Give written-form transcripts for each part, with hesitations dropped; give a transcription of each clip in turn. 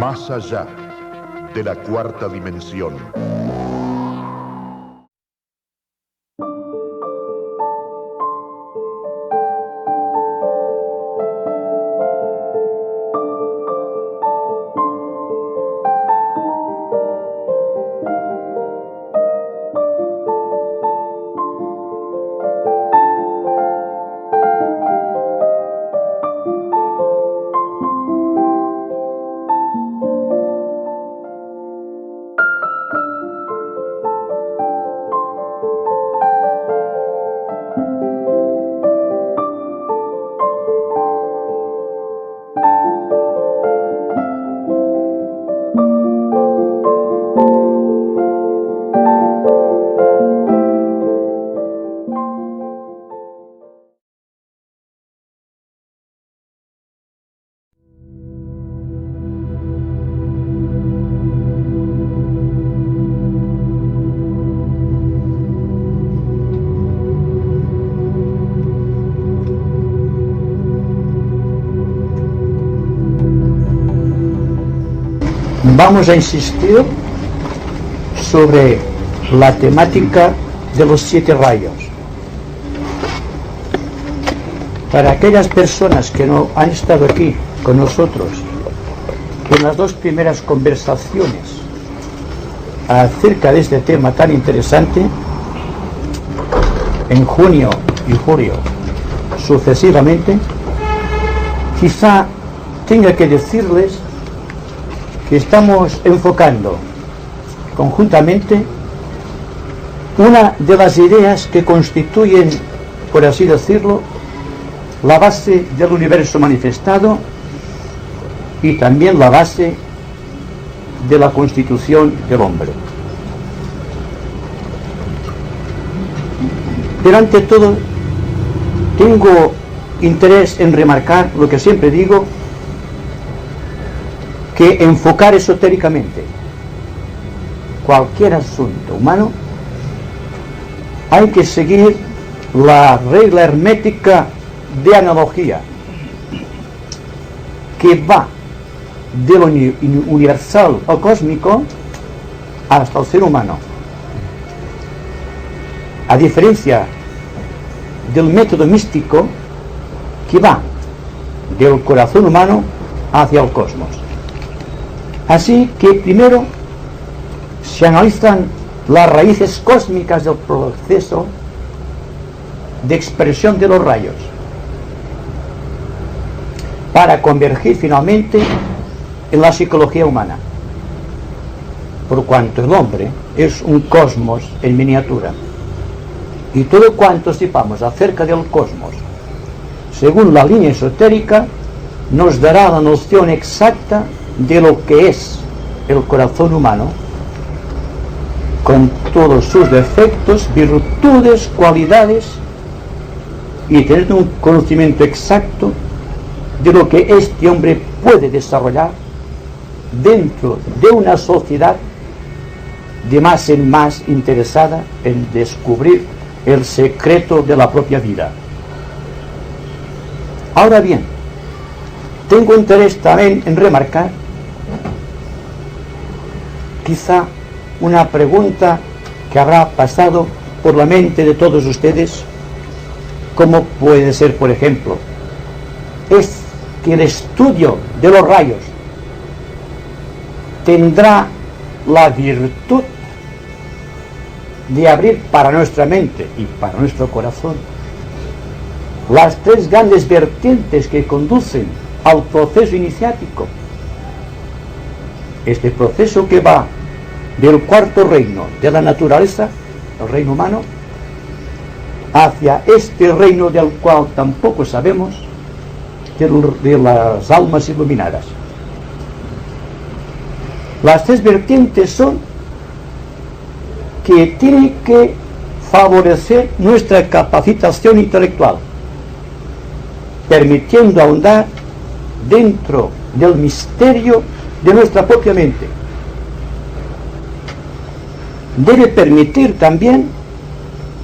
más allá de la cuarta dimensión. Vamos a insistir sobre la temática de los 7 rayos. Para aquellas personas que no han estado aquí con nosotros en las 2 primeras conversaciones acerca de este tema tan interesante, en junio y julio sucesivamente, quizá tenga que decirles que estamos enfocando conjuntamente una de las ideas que constituyen, por así decirlo, la base del universo manifestado y también la base de la constitución del hombre. Pero ante todo, tengo interés en remarcar lo que siempre digo, que enfocar esotéricamente cualquier asunto humano hay que seguir la regla hermética de analogía que va de lo universal o cósmico hasta el ser humano, a diferencia del método místico que va del corazón humano hacia el cosmos. Así que primero se analizan las raíces cósmicas del proceso de expresión de los rayos para convergir finalmente en la psicología humana, por cuanto el hombre es un cosmos en miniatura, y todo cuanto sepamos acerca del cosmos según la línea esotérica nos dará la noción exacta de lo que es el corazón humano, con todos sus defectos, virtudes, cualidades, y tener un conocimiento exacto de lo que este hombre puede desarrollar dentro de una sociedad de más en más interesada en descubrir el secreto de la propia vida. Ahora bien, tengo interés también en remarcar quizá una pregunta que habrá pasado por la mente de todos ustedes, como puede ser, por ejemplo, es que el estudio de los rayos tendrá la virtud de abrir para nuestra mente y para nuestro corazón las 3 grandes vertientes que conducen al proceso iniciático. Este proceso que va del 4º reino de la naturaleza, el reino humano, hacia este reino del cual tampoco sabemos, de las almas iluminadas. Las 3 vertientes son que tienen que favorecer nuestra capacitación intelectual, permitiendo ahondar dentro del misterio de nuestra propia mente. Debe permitir también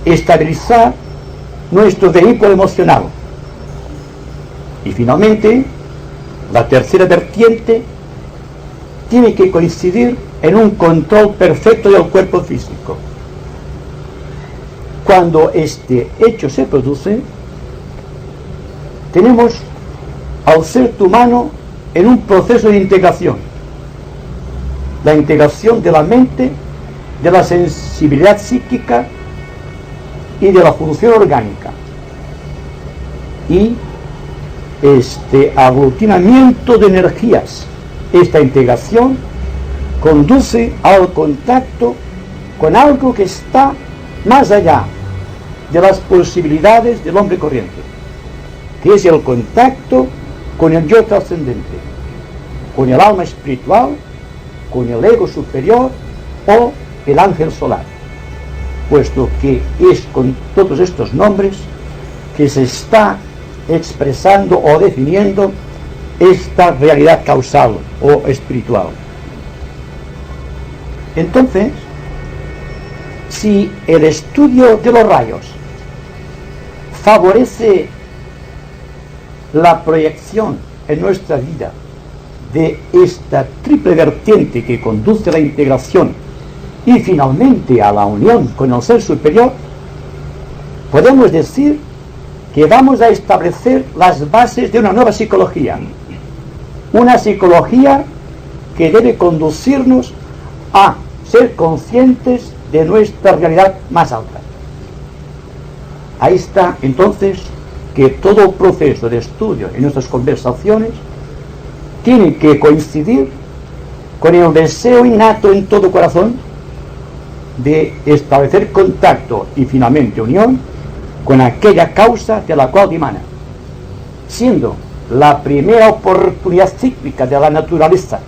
estabilizar nuestro vehículo emocional. Y finalmente, la tercera vertiente tiene que coincidir en un control perfecto del cuerpo físico. Cuando este hecho se produce, tenemos al ser humano en un proceso de integración. La integración de la mente, de la sensibilidad psíquica y de la función orgánica. Y este aglutinamiento de energías, esta integración conduce al contacto con algo que está más allá de las posibilidades del hombre corriente, que es el contacto con el yo trascendente, con el alma espiritual, con el ego superior o el ángel solar, puesto que es con todos estos nombres que se está expresando o definiendo esta realidad causal o espiritual. Entonces, si el estudio de los rayos favorece la proyección en nuestra vida de esta triple vertiente que conduce a la integración y finalmente a la unión con el ser superior, podemos decir que vamos a establecer las bases de una nueva psicología, una psicología que debe conducirnos a ser conscientes de nuestra realidad más alta. Ahí está entonces que todo proceso de estudio en nuestras conversaciones tiene que coincidir con el deseo innato en todo corazón de establecer contacto y finalmente unión con aquella causa de la cual dimana, siendo la primera oportunidad cíclica de la naturaleza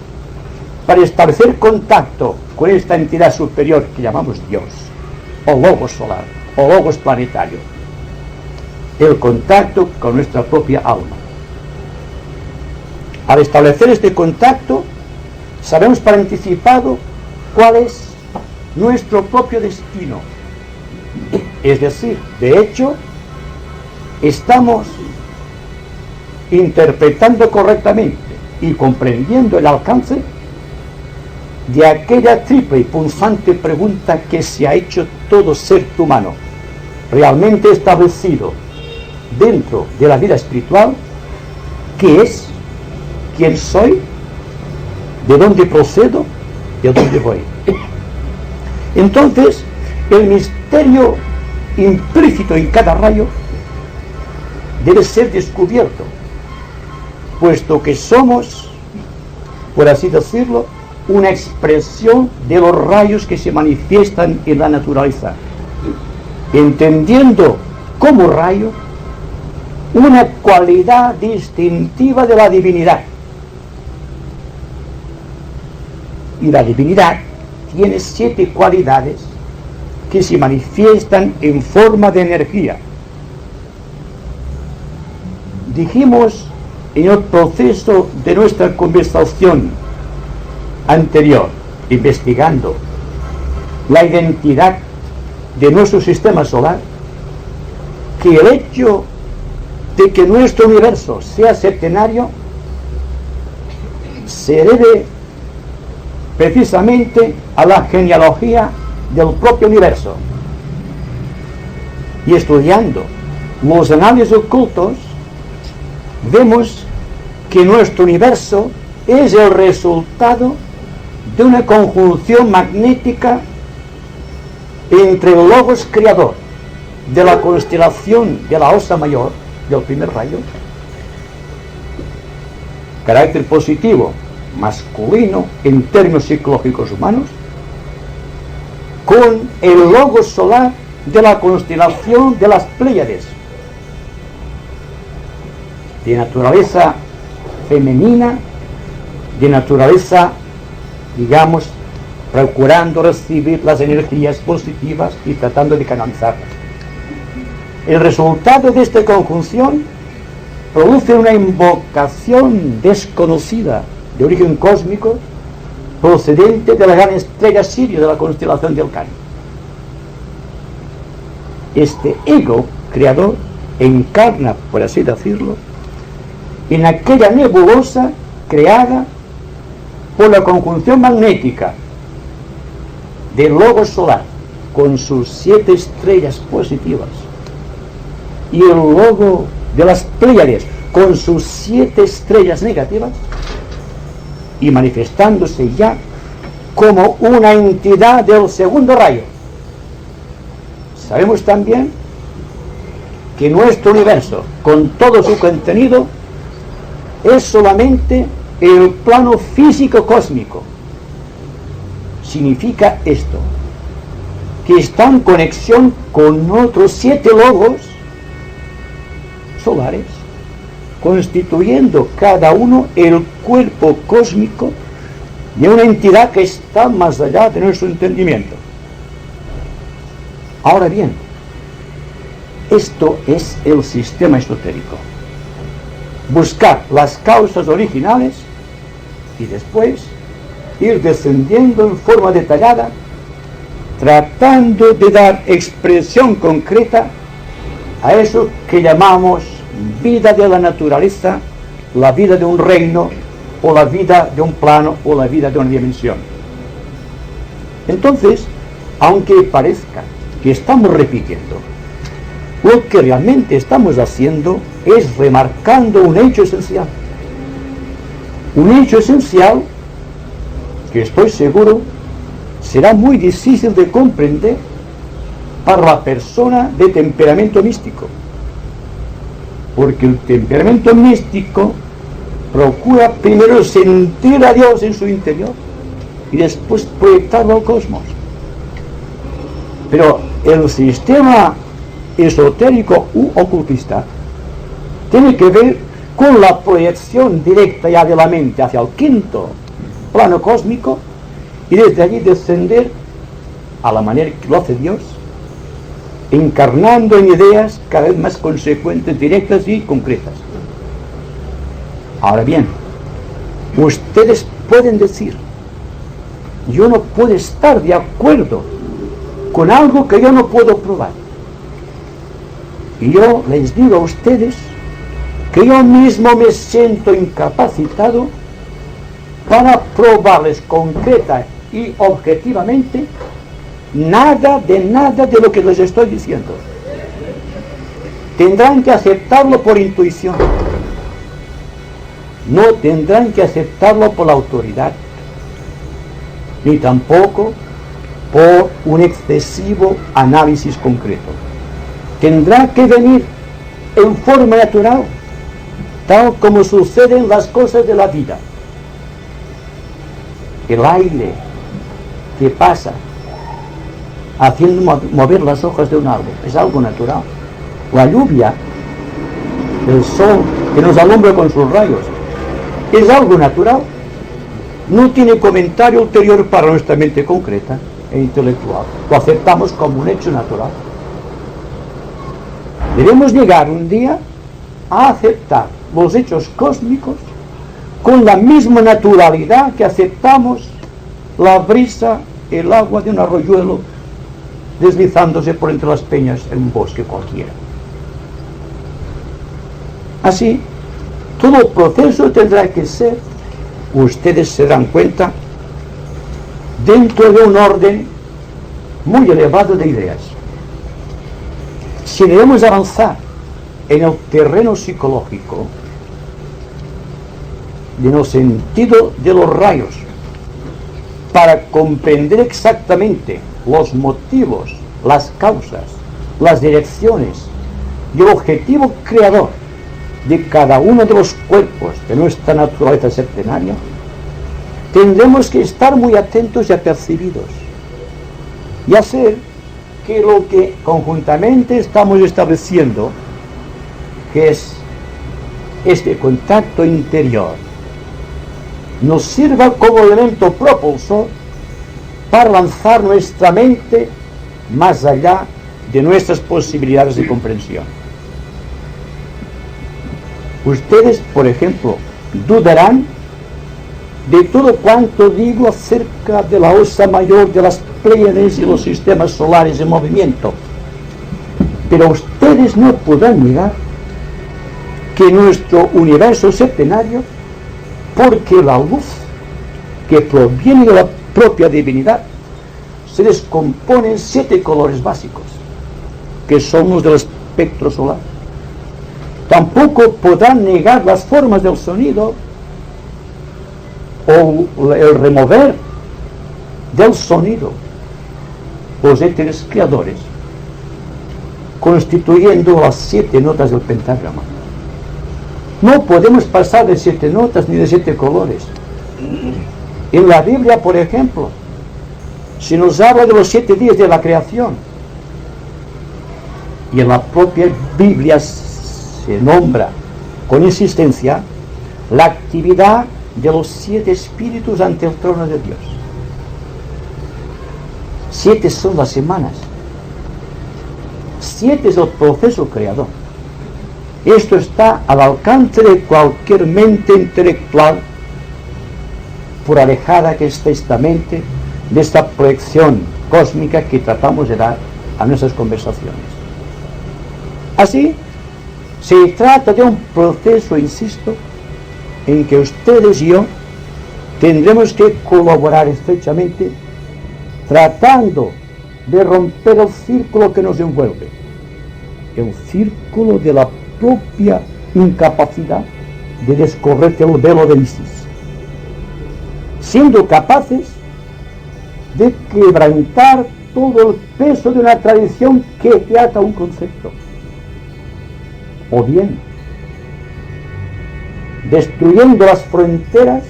para establecer contacto con esta entidad superior que llamamos Dios, o Logos solar, o Logos planetario, el contacto con nuestra propia alma. Al establecer este contacto, sabemos por anticipado cuál es nuestro propio destino. Es decir, de hecho, estamos interpretando correctamente y comprendiendo el alcance de aquella triple y punzante pregunta que se ha hecho todo ser humano realmente establecido dentro de la vida espiritual, que es: ¿quién soy? ¿De dónde procedo? ¿De dónde voy? Entonces, el misterio implícito en cada rayo debe ser descubierto, puesto que somos, por así decirlo, una expresión de los rayos que se manifiestan en la naturaleza, entendiendo como rayo una cualidad distintiva de la divinidad. Y la divinidad tiene 7 cualidades que se manifiestan en forma de energía. Dijimos en el proceso de nuestra conversación anterior, investigando la identidad de nuestro sistema solar, que el hecho de que nuestro universo sea septenario se debe precisamente a la genealogía del propio universo. Y estudiando los análisis ocultos, vemos que nuestro universo es el resultado de una conjunción magnética entre el Logos creador de la constelación de la Osa Mayor, del primer rayo, carácter positivo, masculino en términos psicológicos humanos, con el Logos solar de la constelación de las Pléyades, de naturaleza femenina, de naturaleza, digamos, procurando recibir las energías positivas y tratando de canalizarlas. El resultado de esta conjunción produce una invocación desconocida de origen cósmico procedente de la gran estrella Sirio de la constelación del Can. Este ego creador encarna, por así decirlo, en aquella nebulosa creada por la conjunción magnética del Logos solar con sus 7 estrellas positivas y el logo de las Pléyades con sus 7 estrellas negativas, y manifestándose ya como una entidad del segundo rayo. Sabemos también que nuestro universo, con todo su contenido, es solamente el plano físico cósmico. Significa esto, que está en conexión con otros 7 logos solares, constituyendo cada uno el cuerpo cósmico de una entidad que está más allá de nuestro entendimiento. Ahora bien, esto es el sistema esotérico. Buscar las causas originales y después ir descendiendo en forma detallada, tratando de dar expresión concreta a eso que llamamos vida de la naturaleza, la vida de un reino, o la vida de un plano, o la vida de una dimensión. Entonces, aunque parezca que estamos repitiendo, lo que realmente estamos haciendo es remarcando un hecho esencial. Un hecho esencial que estoy seguro será muy difícil de comprender para la persona de temperamento místico, porque el temperamento místico procura primero sentir a Dios en su interior y después proyectarlo al cosmos. Pero el sistema esotérico u ocultista tiene que ver con la proyección directa ya de la mente hacia el quinto plano cósmico y desde allí descender a la manera que lo hace Dios, encarnando en ideas cada vez más consecuentes, directas y concretas. Ahora bien, ustedes pueden decir, yo no puedo estar de acuerdo con algo que yo no puedo probar. Y yo les digo a ustedes que yo mismo me siento incapacitado para probarles concreta y objetivamente nada de lo que les estoy diciendo. Tendrán que aceptarlo por intuición. No tendrán que aceptarlo por la autoridad, ni tampoco por un excesivo análisis concreto. Tendrá que venir en forma natural, tal como suceden las cosas de la vida. El aire que pasa haciendo mover las hojas de un árbol es algo natural. La lluvia, el sol que nos alumbra con sus rayos, es algo natural. No tiene comentario ulterior para nuestra mente concreta e intelectual. Lo aceptamos como un hecho natural. Debemos llegar un día a aceptar los hechos cósmicos con la misma naturalidad que aceptamos la brisa, el agua de un arroyuelo deslizándose por entre las peñas en un bosque cualquiera. Así, todo el proceso tendrá que ser, ustedes se dan cuenta, dentro de un orden muy elevado de ideas. Si debemos avanzar en el terreno psicológico, en el sentido de los rayos, para comprender exactamente los motivos, las causas, las direcciones y el objetivo creador de cada uno de los cuerpos de nuestra naturaleza septenaria, tendremos que estar muy atentos y apercibidos y hacer que lo que conjuntamente estamos estableciendo, que es este contacto interior, nos sirva como elemento propulsor para lanzar nuestra mente más allá de nuestras posibilidades de comprensión. Ustedes, por ejemplo, dudarán de todo cuanto digo acerca de la osa mayor de las Pléyades y los sistemas solares en movimiento, pero ustedes no podrán negar que nuestro universo septenario, porque la luz que proviene de la propia divinidad, se descompone en 7 colores básicos, que son los del espectro solar. Tampoco podrán negar las formas del sonido o el remover del sonido los éteres creadores, constituyendo las 7 notas del pentagrama. No podemos pasar de 7 notas ni de 7 colores. En la Biblia, por ejemplo, se nos habla de los 7 días de la creación, y en la propia Biblia se nombra con insistencia la actividad de los 7 espíritus ante el trono de Dios. 7 son las semanas. 7 es el proceso creador. Esto está al alcance de cualquier mente intelectual, por alejada que esté esta mente de esta proyección cósmica que tratamos de dar a nuestras conversaciones. Así, se trata de un proceso, insisto, en que ustedes y yo tendremos que colaborar estrechamente, tratando de romper el círculo que nos envuelve, el círculo de la propia incapacidad de descorrer el velo de Isis, siendo capaces de quebrantar todo el peso de una tradición que te ata a un concepto, o bien destruyendo las fronteras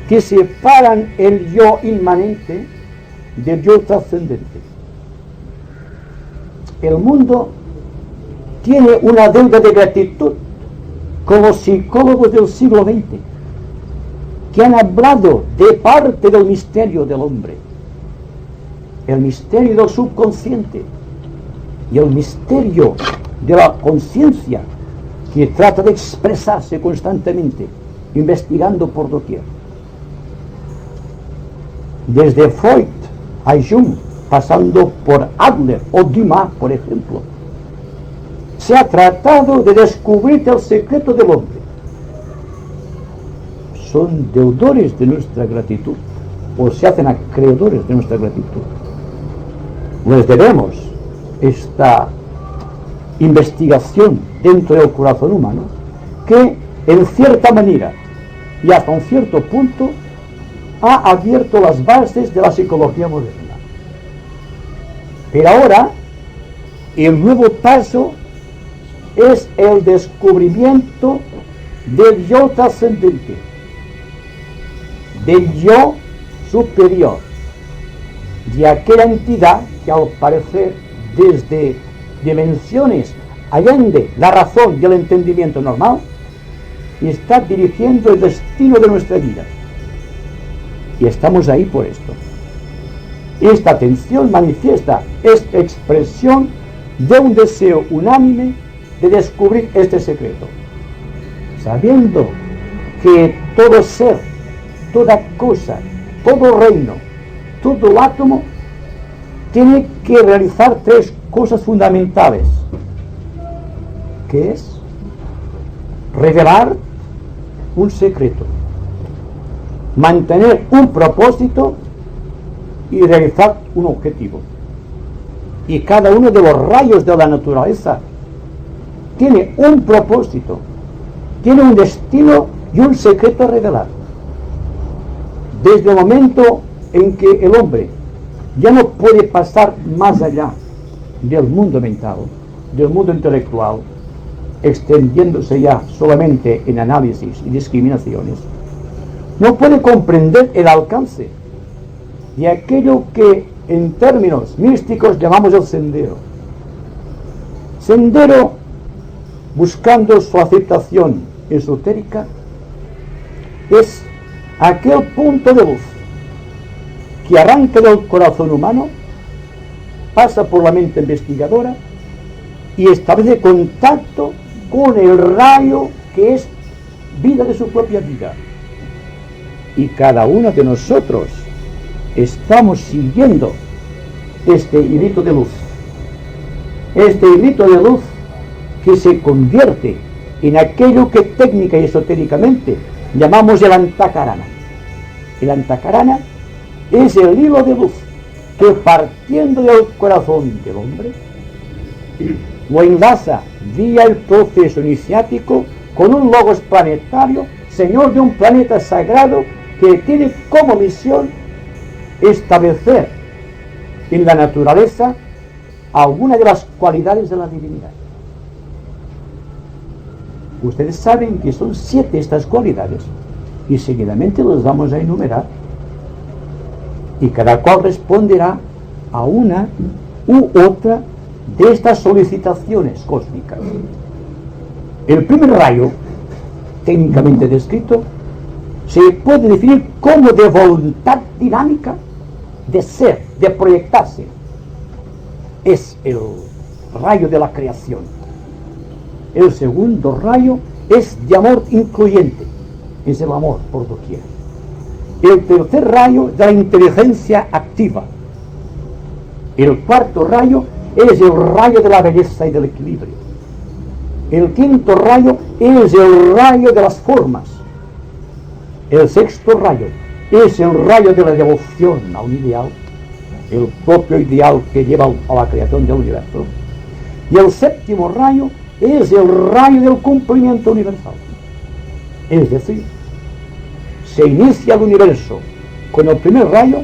que separan el yo inmanente del yo trascendente. El mundo tiene una deuda de gratitud con los psicólogos del siglo XX, que han hablado de parte del misterio del hombre, el misterio del subconsciente y el misterio de la conciencia, que trata de expresarse constantemente, investigando por doquier. Desde Freud a Jung, pasando por Adler o Dumas, por ejemplo, se ha tratado de descubrir el secreto del hombre. Son deudores de nuestra gratitud, o se hacen acreedores de nuestra gratitud. Les debemos esta investigación dentro del corazón humano, que en cierta manera y hasta un cierto punto ha abierto las bases de la psicología moderna. Pero ahora el nuevo paso es el descubrimiento del yo trascendente, del yo superior, de aquella entidad que, al parecer, desde dimensiones allende la razón y el entendimiento normal, está dirigiendo el destino de nuestra vida. Y estamos ahí por esto. Esta atención manifiesta esta expresión de un deseo unánime de descubrir este secreto, sabiendo que todo ser, toda cosa, todo reino, todo átomo tiene que realizar 3 cosas fundamentales, que es revelar un secreto, mantener un propósito y realizar un objetivo. Y cada uno de los rayos de la naturaleza tiene un propósito, tiene un destino y un secreto a revelar. Desde el momento en que el hombre ya no puede pasar más allá del mundo mental, del mundo intelectual, extendiéndose ya solamente en análisis y discriminaciones, no puede comprender el alcance de aquello que en términos místicos llamamos el sendero. Sendero, buscando su aceptación esotérica, es aquel punto de luz que arranca del corazón humano, pasa por la mente investigadora y establece contacto con el rayo que es vida de su propia vida. Y cada uno de nosotros estamos siguiendo este hilito de luz. Este hilito de luz que se convierte en aquello que técnica y esotéricamente llamamos el antakarana. El antacarana es el hilo de luz que, partiendo del corazón del hombre, lo enlaza vía el proceso iniciático con un logos planetario, señor de un planeta sagrado, que tiene como misión establecer en la naturaleza alguna de las cualidades de la divinidad. Ustedes saben que son 7 estas cualidades y seguidamente las vamos a enumerar, y cada cual responderá a una u otra de estas solicitaciones cósmicas. El primer rayo, técnicamente descrito, se puede definir como de voluntad dinámica, de ser, de proyectarse. Es el rayo de la creación. El segundo rayo es de amor incluyente, es el amor por doquier. El tercer rayo de la inteligencia activa. El cuarto rayo es el rayo de la belleza y del equilibrio. El quinto rayo es el rayo de las formas. El sexto rayo es el rayo de la devoción a un ideal, el propio ideal que lleva a la creación del universo. Y el séptimo rayo es el rayo del cumplimiento universal. Es decir, se inicia el universo con el primer rayo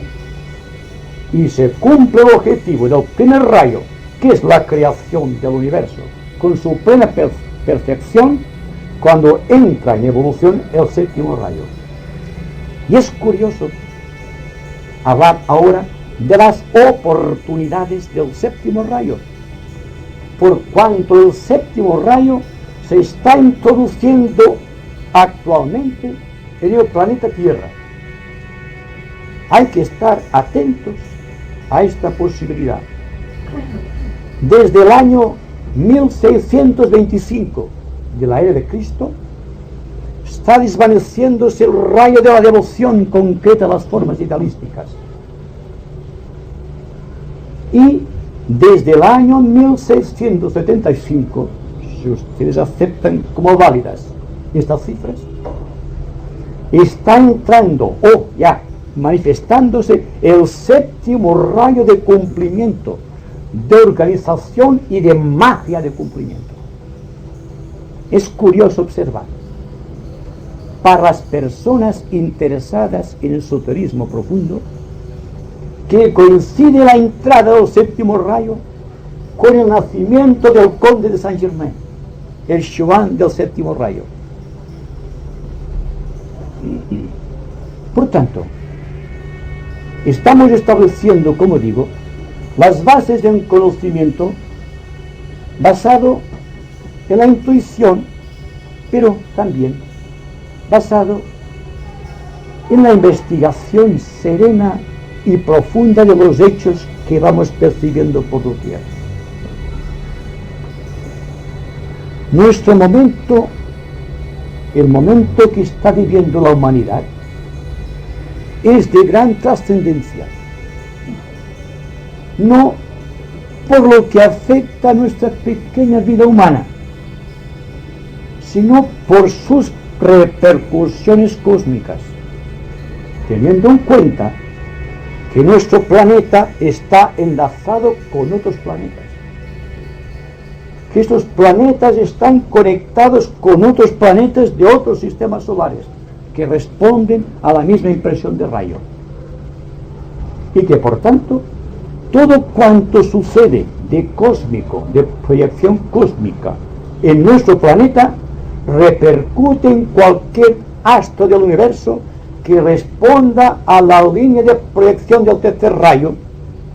y se cumple el objetivo del primer rayo, que es la creación del universo, con su plena perfección, cuando entra en evolución el séptimo rayo. Y es curioso hablar ahora de las oportunidades del séptimo rayo, por cuanto el séptimo rayo se está introduciendo actualmente en el planeta Tierra. Hay que estar atentos a esta posibilidad. Desde el año 1625 de la era de Cristo está desvaneciéndose el rayo de la devoción concreta a las formas idealísticas. Y desde el año 1675, si ustedes aceptan como válidas estas cifras, está entrando o ya manifestándose el séptimo rayo de cumplimiento, de organización y de magia de cumplimiento. Es curioso observar, para las personas interesadas en el esoterismo profundo, que coincide la entrada del séptimo rayo con el nacimiento del conde de Saint-Germain, el Chouan del séptimo rayo. Por tanto, estamos estableciendo, como digo, las bases de un conocimiento basado en la intuición, pero también basado en la investigación serena y profunda de los hechos que vamos percibiendo por doquier. Nuestro momento, el momento que está viviendo la humanidad, es de gran trascendencia, no por lo que afecta a nuestra pequeña vida humana, sino por sus repercusiones cósmicas, teniendo en cuenta que nuestro planeta está enlazado con otros planetas, que estos planetas están conectados con otros planetas de otros sistemas solares que responden a la misma impresión de rayo, y que por tanto todo cuanto sucede de cósmico, de proyección cósmica en nuestro planeta, repercute en cualquier astro del universo que responda a la línea de proyección del tercer rayo,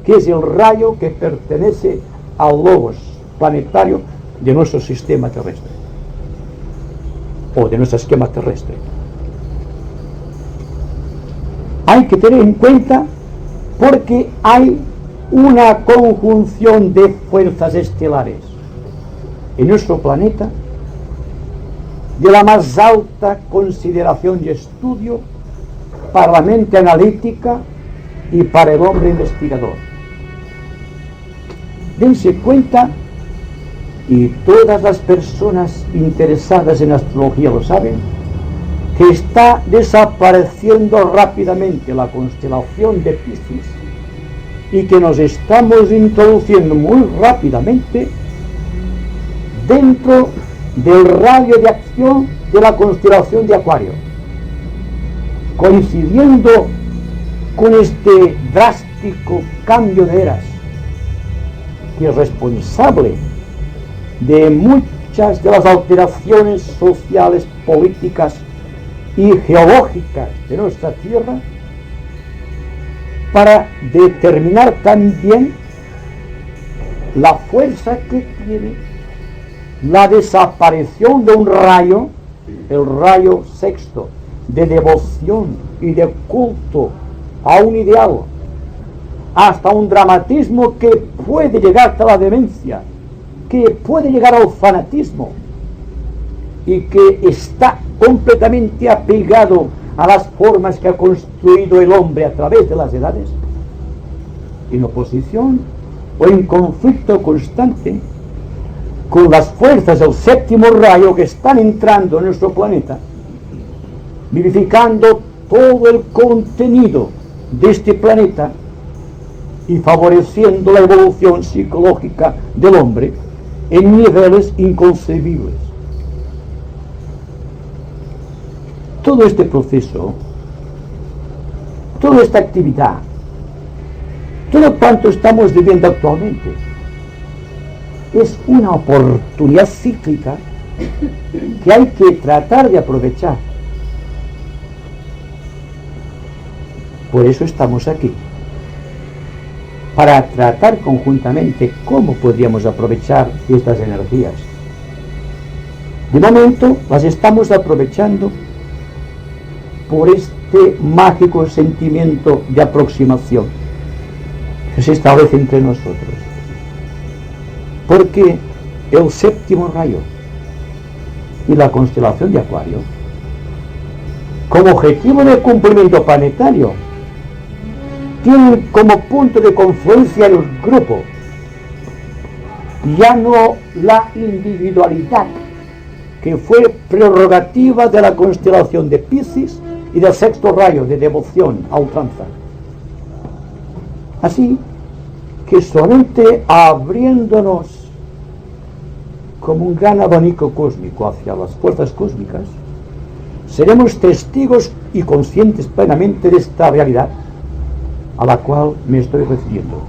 que es el rayo que pertenece al logos planetario de nuestro sistema terrestre, o de nuestro esquema terrestre. Hay que tener en cuenta, porque hay una conjunción de fuerzas estelares en nuestro planeta de la más alta consideración y estudio para la mente analítica y para el hombre investigador. Dense cuenta, y todas las personas interesadas en astrología lo saben, que está desapareciendo rápidamente la constelación de Piscis y que nos estamos introduciendo muy rápidamente dentro del radio de acción de la constelación de Acuario, coincidiendo con este drástico cambio de eras que es responsable de muchas de las alteraciones sociales, políticas y geológicas de nuestra Tierra, para determinar también la fuerza que tiene la desaparición de un rayo, el rayo sexto, de devoción y de culto a un ideal, hasta un dramatismo que puede llegar hasta la demencia, que puede llegar al fanatismo, y que está completamente apegado a las formas que ha construido el hombre a través de las edades, en oposición o en conflicto constante con las fuerzas del séptimo rayo que están entrando en nuestro planeta, vivificando todo el contenido de este planeta y favoreciendo la evolución psicológica del hombre en niveles inconcebibles. Todo este proceso, toda esta actividad, todo cuanto estamos viviendo actualmente, es una oportunidad cíclica que hay que tratar de aprovechar. Por eso estamos aquí, para tratar conjuntamente cómo podríamos aprovechar estas energías. De momento las estamos aprovechando por este mágico sentimiento de aproximación que se establece entre nosotros. Porque el séptimo rayo y la constelación de Acuario, como objetivo de cumplimiento planetario, tienen como punto de confluencia el grupo, ya no la individualidad, que fue prerrogativa de la constelación de Piscis y del sexto rayo de devoción a ultranza. Así que solamente abriéndonos como un gran abanico cósmico hacia las fuerzas cósmicas, seremos testigos y conscientes plenamente de esta realidad a la cual me estoy refiriendo.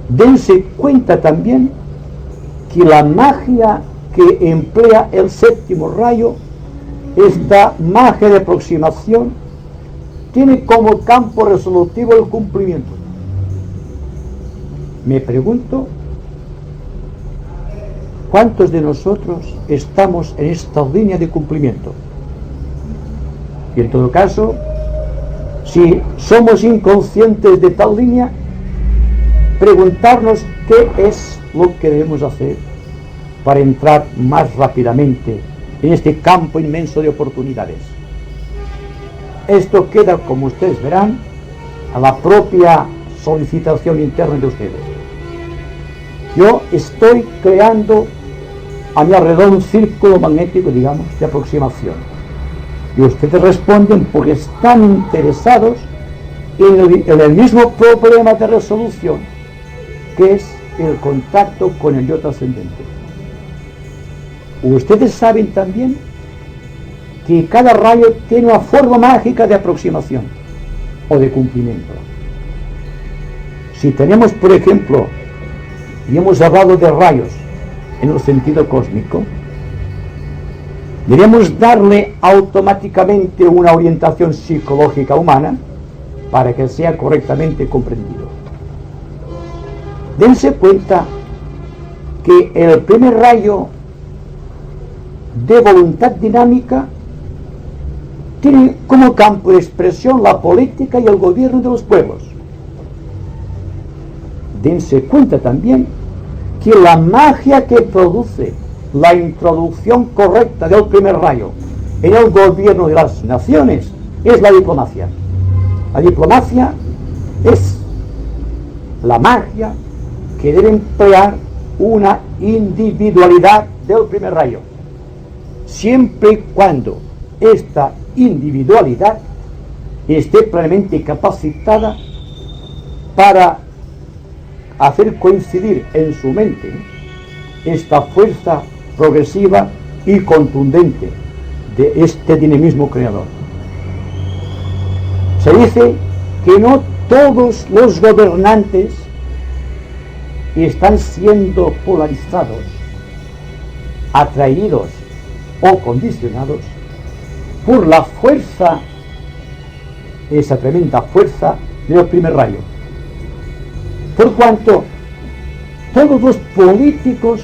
Dense cuenta también que la magia que emplea el séptimo rayo, esta magia de aproximación, tiene como campo resolutivo el cumplimiento. Me pregunto, ¿cuántos de nosotros estamos en esta línea de cumplimiento? Y en todo caso, si somos inconscientes de tal línea, preguntarnos qué es lo que debemos hacer para entrar más rápidamente en este campo inmenso de oportunidades. Esto queda, como ustedes verán, a la propia solicitación interna de ustedes. Yo estoy creando a mi alrededor un círculo magnético, digamos, de aproximación. Y ustedes responden porque están interesados en el mismo problema de resolución, que es el contacto con el yo trascendente. Ustedes saben también que cada rayo tiene una forma mágica de aproximación o de cumplimiento. Si tenemos, por ejemplo, y hemos hablado de rayos en el sentido cósmico, debemos darle automáticamente una orientación psicológica humana para que sea correctamente comprendido. Dense cuenta que el primer rayo de voluntad dinámica tiene como campo de expresión la política y el gobierno de los pueblos. Dense cuenta también que la magia que produce la introducción correcta del primer rayo en el gobierno de las naciones es la diplomacia. La diplomacia es la magia que debe emplear una individualidad del primer rayo, siempre y cuando esta individualidad esté plenamente capacitada para hacer coincidir en su mente esta fuerza progresiva y contundente de este dinamismo creador. Se dice que no todos los gobernantes están siendo polarizados, atraídos o condicionados por la fuerza, esa tremenda fuerza del primer rayo. Por cuanto todos los políticos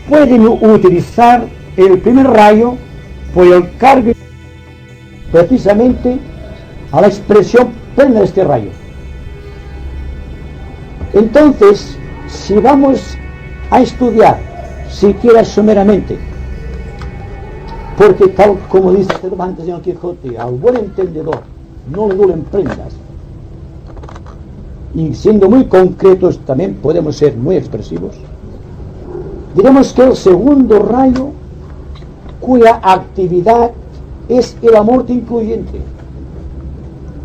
pueden utilizar el primer rayo por el cargo precisamente a la expresión plena de este rayo. Entonces, si vamos a estudiar, siquiera someramente, porque tal como dice Cervantes en el Quijote, al buen entendedor no le duelen prendas, y siendo muy concretos también podemos ser muy expresivos, diremos que el segundo rayo, cuya actividad es el amor incluyente,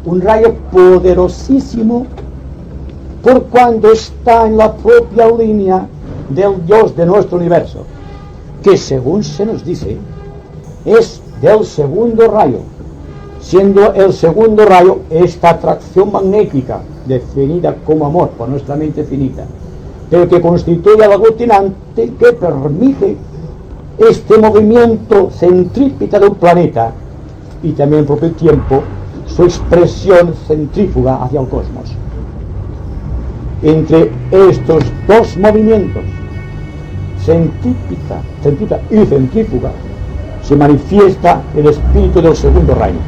un rayo poderosísimo por cuando está en la propia línea del Dios de nuestro universo, que según se nos dice es del segundo rayo, siendo el segundo rayo esta atracción magnética definida como amor por nuestra mente finita, pero que constituye el aglutinante que permite este movimiento centrípeta de un planeta y también al propio tiempo su expresión centrífuga hacia el cosmos. Entre estos dos movimientos, centrípeta y centrífuga, se manifiesta el espíritu del segundo rayo.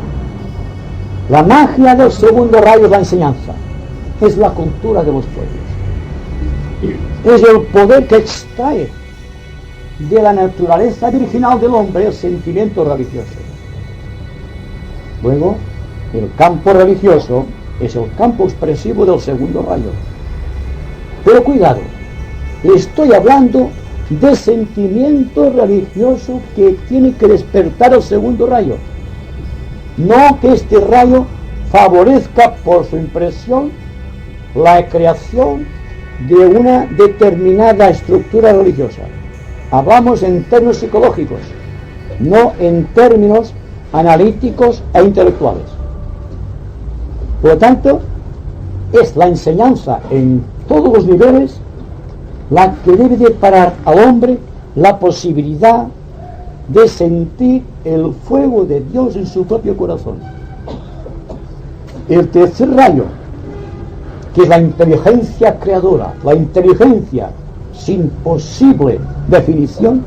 La magia del segundo rayo es la enseñanza, es la cultura de los pueblos, es el poder que extrae de la naturaleza virginal del hombre el sentimiento religioso. Luego, el campo religioso es el campo expresivo del segundo rayo. Pero cuidado, estoy hablando de sentimiento religioso que tiene que despertar el segundo rayo. No que este rayo favorezca por su impresión la creación de una determinada estructura religiosa. Hablamos en términos psicológicos, no en términos analíticos e intelectuales. Por lo tanto, es la enseñanza en todos los niveles la que debe de parar al hombre la posibilidad de sentir el fuego de Dios en su propio corazón. El tercer rayo, que es la inteligencia creadora, la inteligencia sin posible definición,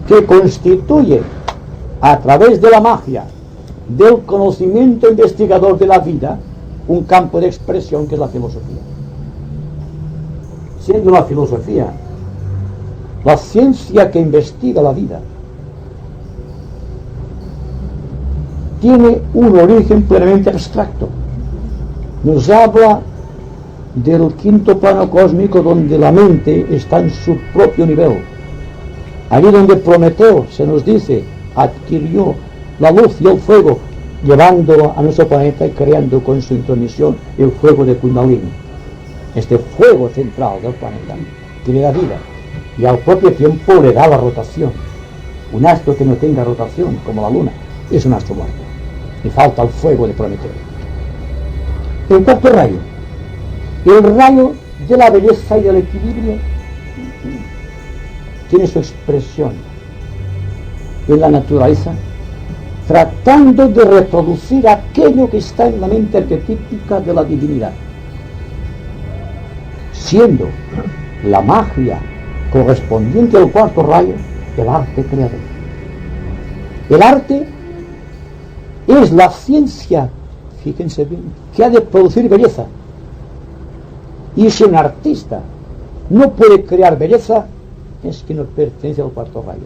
que constituye a través de la magia del conocimiento investigador de la vida un campo de expresión que es la filosofía. Siendo la filosofía la ciencia que investiga la vida, tiene un origen plenamente abstracto. Nos habla del quinto plano cósmico donde la mente está en su propio nivel. Allí donde Prometeo, se nos dice, adquirió la luz y el fuego, llevándolo a nuestro planeta y creando con su intromisión el fuego de Kundalini. Este fuego central del planeta que le da vida y al propio tiempo le da la rotación. Un astro que no tenga rotación, como la luna, es un astro muerto. Y falta el fuego de Prometeo. El cuarto rayo, el rayo de la belleza y del equilibrio, tiene su expresión en la naturaleza, tratando de reproducir aquello que está en la mente arquetípica de la divinidad, siendo la magia correspondiente al cuarto rayo el arte creador. El arte es la ciencia, fíjense bien, que ha de producir belleza. Y si un artista no puede crear belleza, es que no pertenece al cuarto rayo.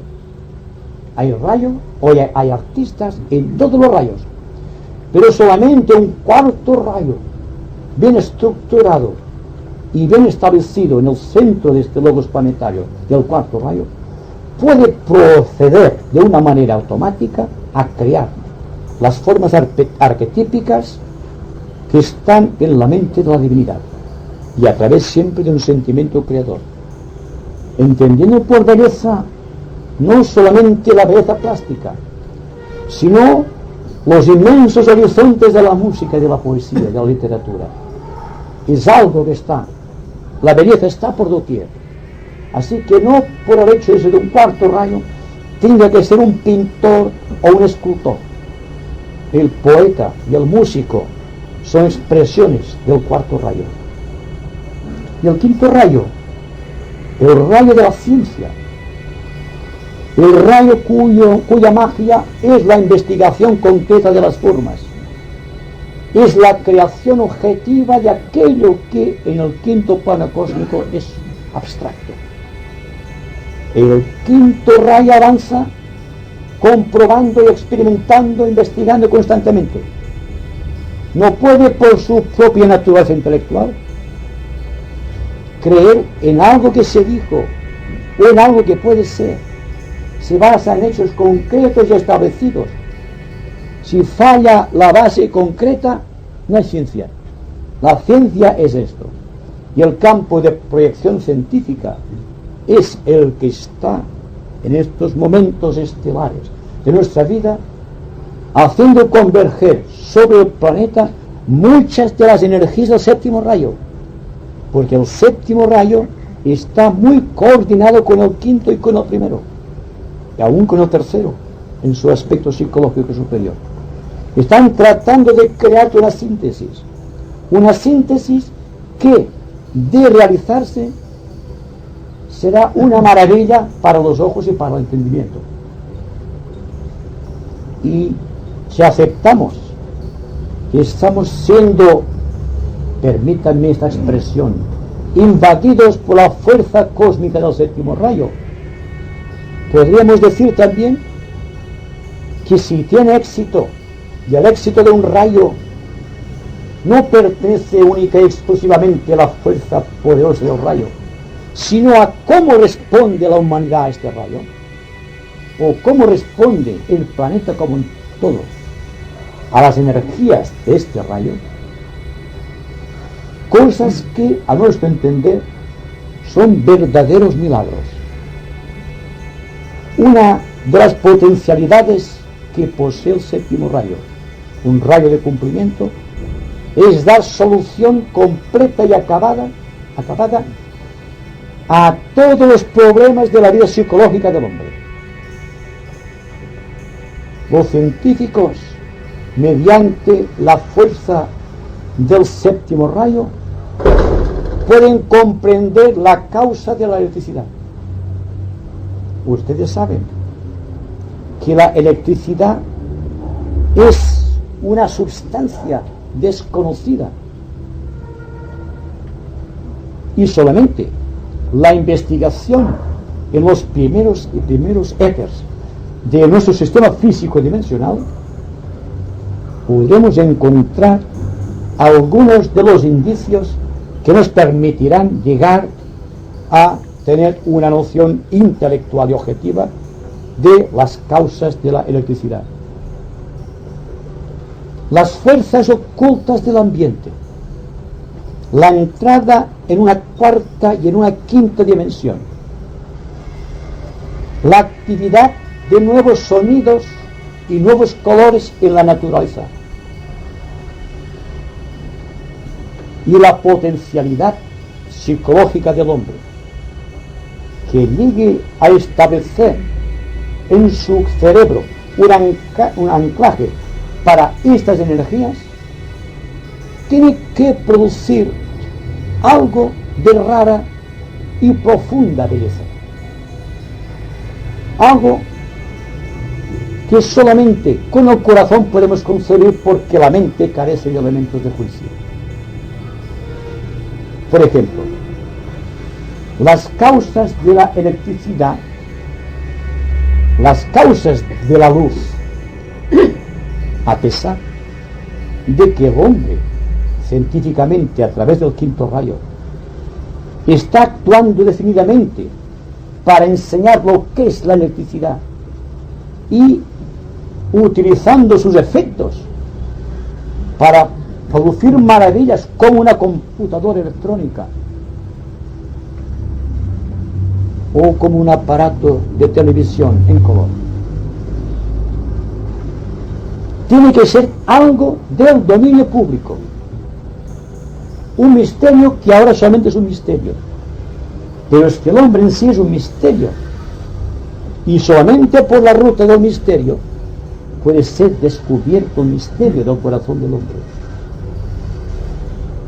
Hay rayo, o hay artistas en todos los rayos, pero solamente un cuarto rayo bien estructurado y bien establecido en el centro de este logos planetario del cuarto rayo puede proceder de una manera automática a crear las formas arquetípicas que están en la mente de la divinidad, y a través siempre de un sentimiento creador, entendiendo por belleza no solamente la belleza plástica, sino los inmensos horizontes de la música y de la poesía, de la literatura. Es algo que está, la belleza está por doquier. Así que no por el hecho ese de un cuarto rayo tenga que ser un pintor o un escultor. El poeta y el músico son expresiones del cuarto rayo. Y el quinto rayo, el rayo de la ciencia, el rayo cuya magia es la investigación concreta de las formas, es la creación objetiva de aquello que en el quinto plano cósmico es abstracto. El quinto rayo avanza comprobando y experimentando, investigando constantemente. No puede, por su propia naturaleza intelectual, creer en algo que se dijo o en algo que puede ser. Se basa en hechos concretos y establecidos. Si falla la base concreta, no es ciencia. La ciencia es esto. Y el campo de proyección científica es el que está en estos momentos estelares de nuestra vida, haciendo converger sobre el planeta muchas de las energías del séptimo rayo, porque el séptimo rayo está muy coordinado con el quinto y con el primero, y aún con el tercero en su aspecto psicológico superior. Están tratando de crear una síntesis que, de realizarse, será una maravilla para los ojos y para el entendimiento. Y si aceptamos que estamos siendo, permítanme esta expresión, invadidos por la fuerza cósmica del séptimo rayo, podríamos decir también que si tiene éxito, y el éxito de un rayo no pertenece única y exclusivamente a la fuerza poderosa del rayo, sino a cómo responde la humanidad a este rayo, o cómo responde el planeta como un todo a las energías de este rayo, cosas que, a nuestro entender, son verdaderos milagros. Una de las potencialidades que posee el séptimo rayo, un rayo de cumplimiento, es dar solución completa y acabada a todos los problemas de la vida psicológica del hombre. Los científicos, mediante la fuerza del séptimo rayo, pueden comprender la causa de la electricidad. Ustedes saben que la electricidad es una sustancia desconocida, y solamente la investigación en los primeros éteres de nuestro sistema físico dimensional podremos encontrar algunos de los indicios que nos permitirán llegar a tener una noción intelectual y objetiva de las causas de la electricidad. Las fuerzas ocultas del ambiente, la entrada en una cuarta y en una quinta dimensión, la actividad de nuevos sonidos y nuevos colores en la naturaleza, y la potencialidad psicológica del hombre que llegue a establecer en su cerebro un anclaje para estas energías, tiene que producir algo de rara y profunda belleza, algo que solamente con el corazón podemos concebir, porque la mente carece de elementos de juicio. Por ejemplo, las causas de la electricidad, las causas de la luz, a pesar de que el hombre, científicamente, a través del quinto rayo, está actuando definidamente para enseñar lo que es la electricidad y utilizando sus efectos para producir maravillas como una computadora electrónica o como un aparato de televisión en color. Tiene que ser algo del dominio público, un misterio que ahora solamente es un misterio, pero es que el hombre en sí es un misterio, y solamente por la ruta del misterio puede ser descubierto el misterio del corazón del hombre.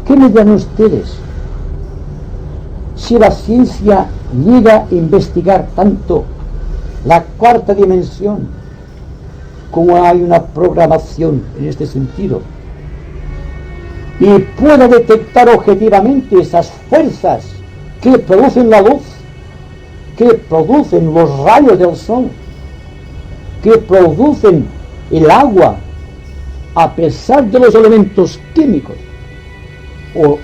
¿Qué me dan ustedes si la ciencia llega a investigar tanto la cuarta dimensión como hay una programación en este sentido y pueda detectar objetivamente esas fuerzas que producen la luz, que producen los rayos del sol, que producen el agua a pesar de los elementos químicos, o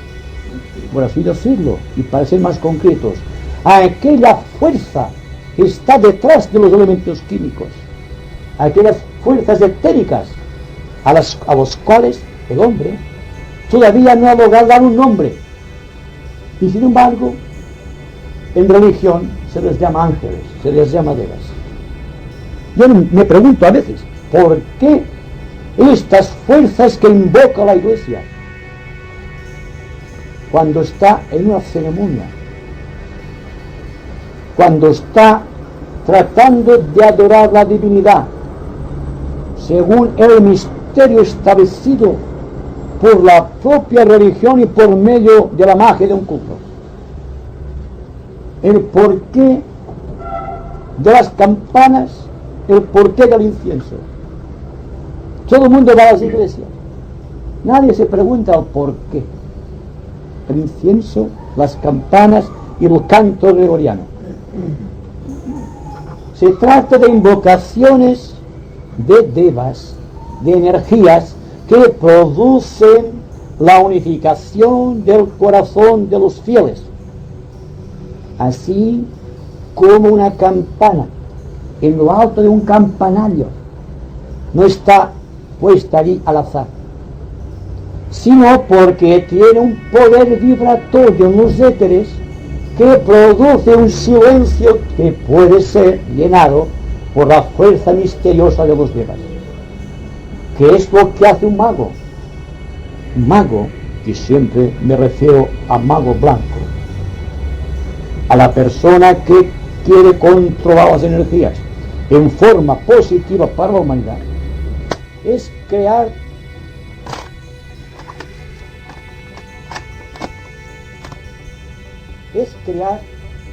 por así decirlo y para ser más concretos, a aquella fuerza que está detrás de los elementos químicos, a aquellas fuerzas etéricas a los cuales el hombre todavía no ha logrado dar un nombre, y sin embargo en religión se les llama ángeles, se les llama devas. Yo me pregunto a veces, ¿por qué estas fuerzas que invoca la Iglesia cuando está en una ceremonia, cuando está tratando de adorar la divinidad según el misterio establecido por la propia religión y por medio de la magia de un culto? El porqué de las campanas, el porqué del incienso. Todo el mundo va a las iglesias, nadie se pregunta el porqué. El incienso, las campanas y el canto gregoriano. Se trata de invocaciones de devas, de energías que producen la unificación del corazón de los fieles, así como una campana en lo alto de un campanario no está puesta allí al azar, sino porque tiene un poder vibratorio en los éteres que produce un silencio que puede ser llenado por la fuerza misteriosa de los devas. ¿Qué es lo que hace un mago? Un mago, y siempre me refiero a mago blanco, a la persona que quiere controlar las energías en forma positiva para la humanidad, es crear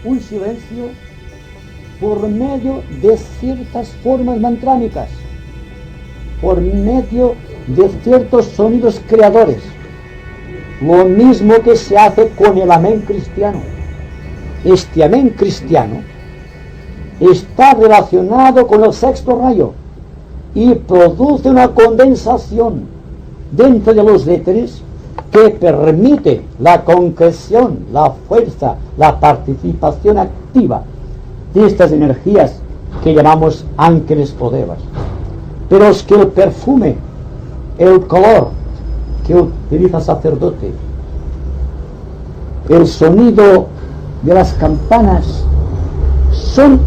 un silencio por medio de ciertas formas mantránicas, por medio de ciertos sonidos creadores, lo mismo que se hace con el amén cristiano. Este amén cristiano está relacionado con el sexto rayo y produce una condensación dentro de los éteres que permite la concreción, la fuerza, la participación activa de estas energías que llamamos ángeles o devas. Pero es que el perfume, el color que utiliza el sacerdote, el sonido de las campanas son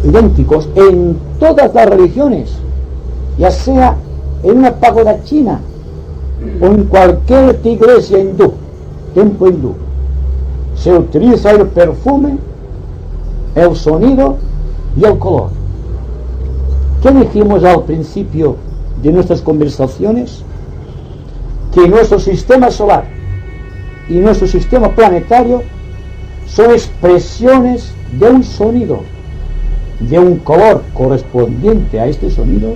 idénticos en todas las religiones, ya sea en una pagoda china o en cualquier iglesia hindú, templo hindú. Se utiliza el perfume, el sonido y el color. ¿Qué dijimos al principio de nuestras conversaciones? Que nuestro sistema solar y nuestro sistema planetario son expresiones de un sonido, de un color correspondiente a este sonido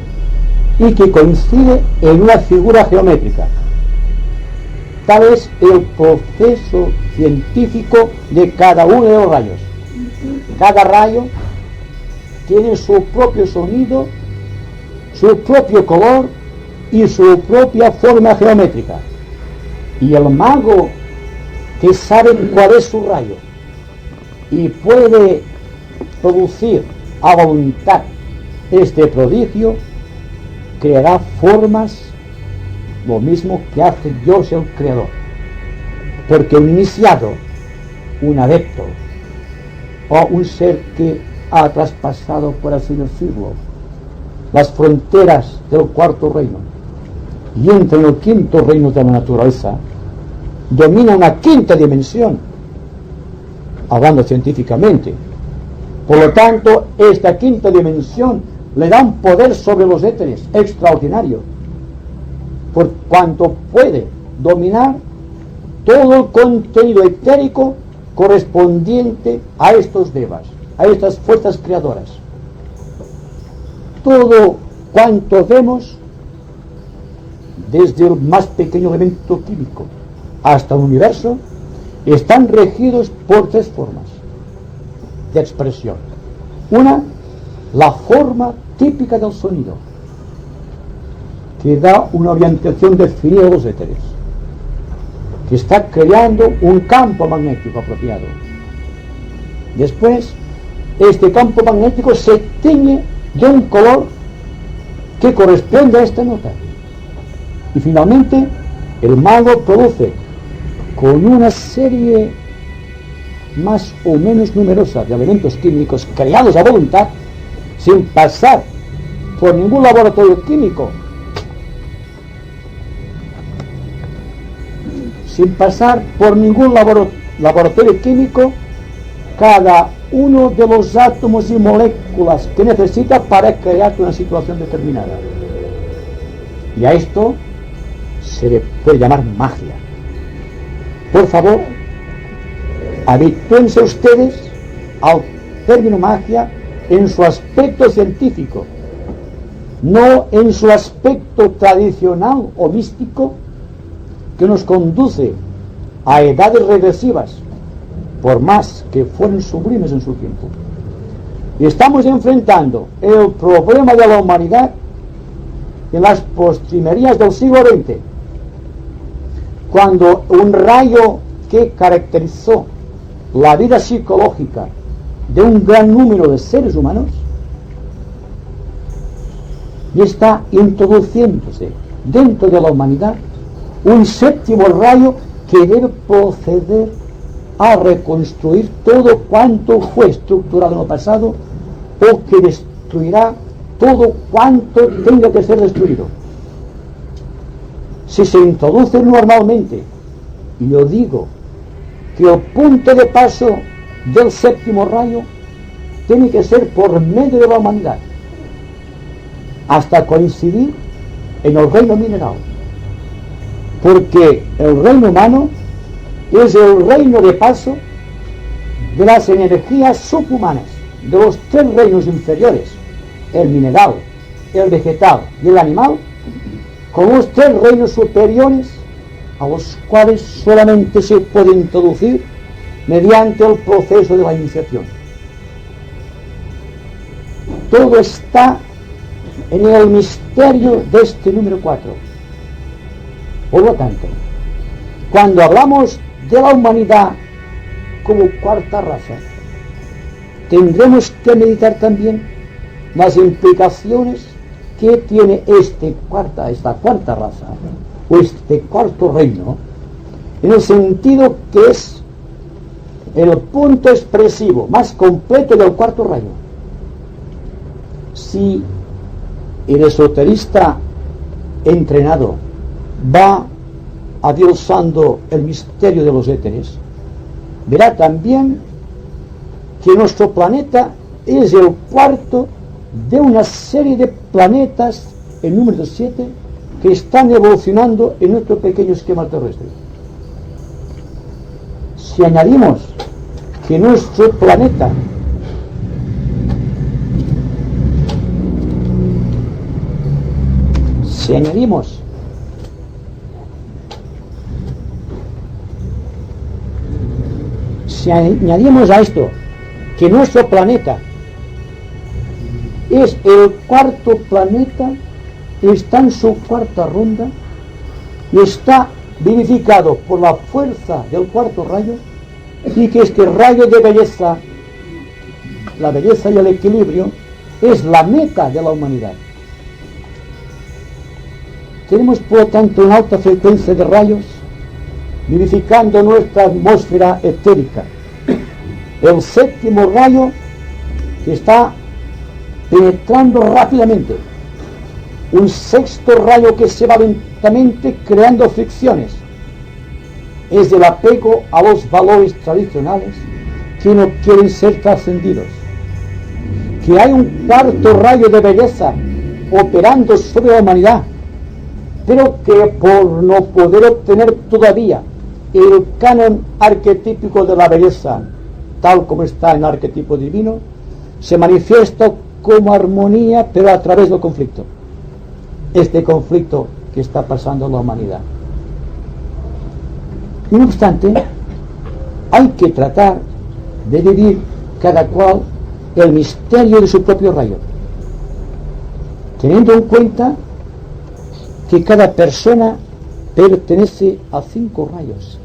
y que coincide en una figura geométrica. Tal es el proceso científico de cada uno de los rayos. Cada rayo tiene su propio sonido, su propio color y su propia forma geométrica. Y el mago que sabe cuál es su rayo y puede producir a voluntad este prodigio, creará formas, lo mismo que hace Dios el Creador. Porque un iniciado, un adepto, o un ser que ha traspasado, por así decirlo, las fronteras del cuarto reino y entra en el quinto reino de la naturaleza, domina una quinta dimensión, hablando científicamente. Por lo tanto, esta quinta dimensión le da un poder sobre los éteres extraordinario, por cuanto puede dominar todo el contenido etérico correspondiente a estos devas, a estas fuerzas creadoras. Todo cuanto vemos, desde el más pequeño elemento químico hasta el universo, están regidos por tres formas de expresión. Una, la forma típica del sonido, que da una orientación definida a los éteres, que está creando un campo magnético apropiado. Después, este campo magnético se tiñe de un color que corresponde a esta nota. Y finalmente, el mago produce con una serie más o menos numerosa de elementos químicos creados a voluntad, sin pasar por ningún laboratorio químico, laboratorio químico, cada uno de los átomos y moléculas que necesita para crear una situación determinada. Y a esto se le puede llamar magia. Por favor, habitúense ustedes al término magia en su aspecto científico, no en su aspecto tradicional o místico, que nos conduce a edades regresivas, por más que fueron sublimes en su tiempo. Y estamos enfrentando el problema de la humanidad en las postrimerías del siglo XX, cuando un rayo que caracterizó la vida psicológica de un gran número de seres humanos está introduciéndose dentro de la humanidad un séptimo rayo que debe proceder a reconstruir todo cuanto fue estructurado en el pasado, o que destruirá todo cuanto tenga que ser destruido. Si se introduce normalmente, y yo digo que el punto de paso del séptimo rayo tiene que ser por medio de la humanidad, hasta coincidir en el reino mineral, porque el reino humano es el reino de paso de las energías subhumanas, de los tres reinos inferiores, el mineral, el vegetal y el animal, con los tres reinos superiores, a los cuales solamente se puede introducir mediante el proceso de la iniciación. Todo está en el misterio de este número 4. Por lo tanto, cuando hablamos de la humanidad como cuarta raza, tendremos que meditar también las implicaciones que tiene esta cuarta raza, o este cuarto reino, en el sentido que es el punto expresivo más completo del cuarto reino. Si el esoterista entrenado va adiosando el misterio de los éteres, verá también que nuestro planeta es el cuarto de una serie de planetas, el número 7, que están evolucionando en nuestro pequeño esquema terrestre. Si añadimos que nuestro planeta si añadimos a esto que nuestro planeta es el cuarto planeta, está en su cuarta ronda y está vivificado por la fuerza del cuarto rayo, y que este rayo de belleza, la belleza y el equilibrio, es la meta de la humanidad. Tenemos por lo tanto una alta frecuencia de rayos vivificando nuestra atmósfera etérica. El séptimo rayo que está penetrando rápidamente, un sexto rayo que se va lentamente creando fricciones, es el apego a los valores tradicionales que no quieren ser trascendidos. Que hay un cuarto rayo de belleza operando sobre la humanidad, pero que por no poder obtener todavía el canon arquetípico de la belleza, tal como está en el arquetipo divino, se manifiesta como armonía, pero a través del conflicto. Este conflicto que está pasando en la humanidad. Y no obstante, hay que tratar de vivir cada cual el misterio de su propio rayo, teniendo en cuenta que cada persona pertenece a 5 rayos,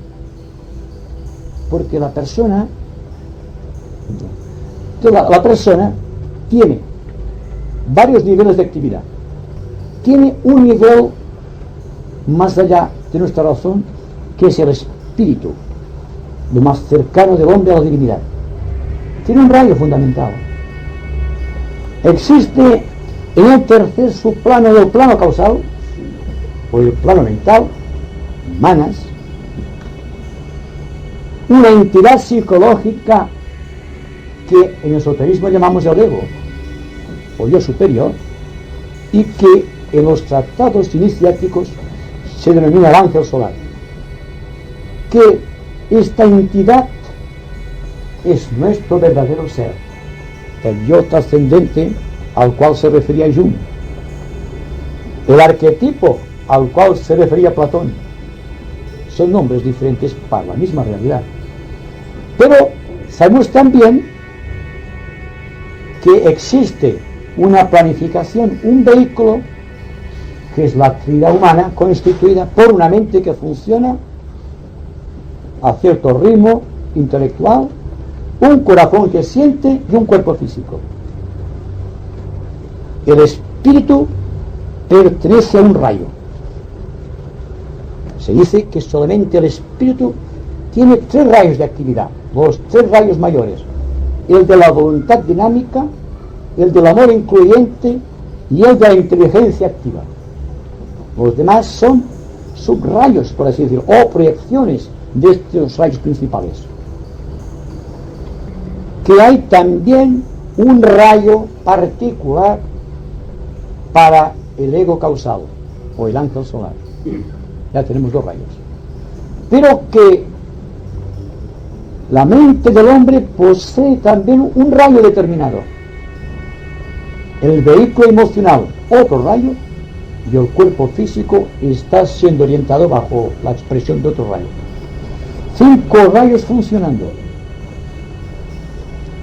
porque la persona tiene varios niveles de actividad. Tiene un nivel más allá de nuestra razón, que es el espíritu, lo más cercano del hombre a la divinidad. Tiene un rayo fundamental. Existe en el tercer subplano del plano causal, o el plano mental, manas, una entidad psicológica que en el esoterismo llamamos el ego, o yo superior, y que en los tratados iniciáticos se denomina el ángel solar. Que esta entidad es nuestro verdadero ser, el yo trascendente al cual se refería Jung, el arquetipo al cual se refería Platón. Son nombres diferentes para la misma realidad, pero sabemos también que existe una planificación, un vehículo que es la actividad humana, constituida por una mente que funciona a cierto ritmo intelectual, un corazón que siente y un cuerpo físico. El espíritu pertenece a un rayo. Se dice que solamente el espíritu tiene 3 rayos de actividad, los 3 rayos mayores: el de la voluntad dinámica, el del amor incluyente y el de la inteligencia activa. Los demás son subrayos, por así decirlo, o proyecciones de estos rayos principales. Que hay también un rayo particular para el ego causal, o el ángel solar. Ya tenemos 2 rayos. Pero que la mente del hombre posee también un rayo determinado. El vehículo emocional, otro rayo, y el cuerpo físico está siendo orientado bajo la expresión de otro rayo. 5 rayos funcionando.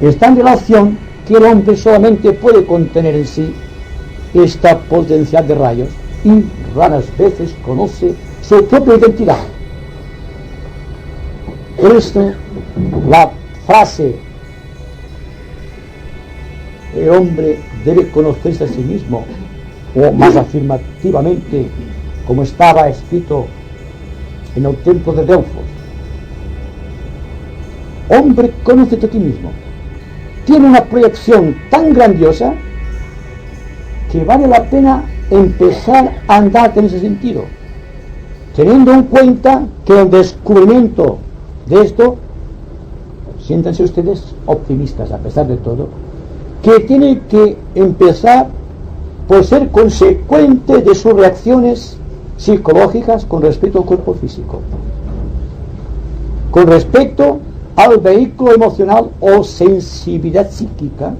Está en relación que el hombre solamente puede contener en sí esta potencial de rayos y raras veces conoce su propia identidad. Por esto, la frase "el hombre debe conocerse a sí mismo", o más afirmativamente, como estaba escrito en el templo de Delfos: "Hombre, conócete a ti mismo", tiene una proyección tan grandiosa que vale la pena empezar a andar en ese sentido, teniendo en cuenta que el descubrimiento de esto, siéntanse ustedes optimistas a pesar de todo, que tiene que empezar por ser consecuente de sus reacciones psicológicas con respecto al cuerpo físico, con respecto al vehículo emocional o sensibilidad psíquica,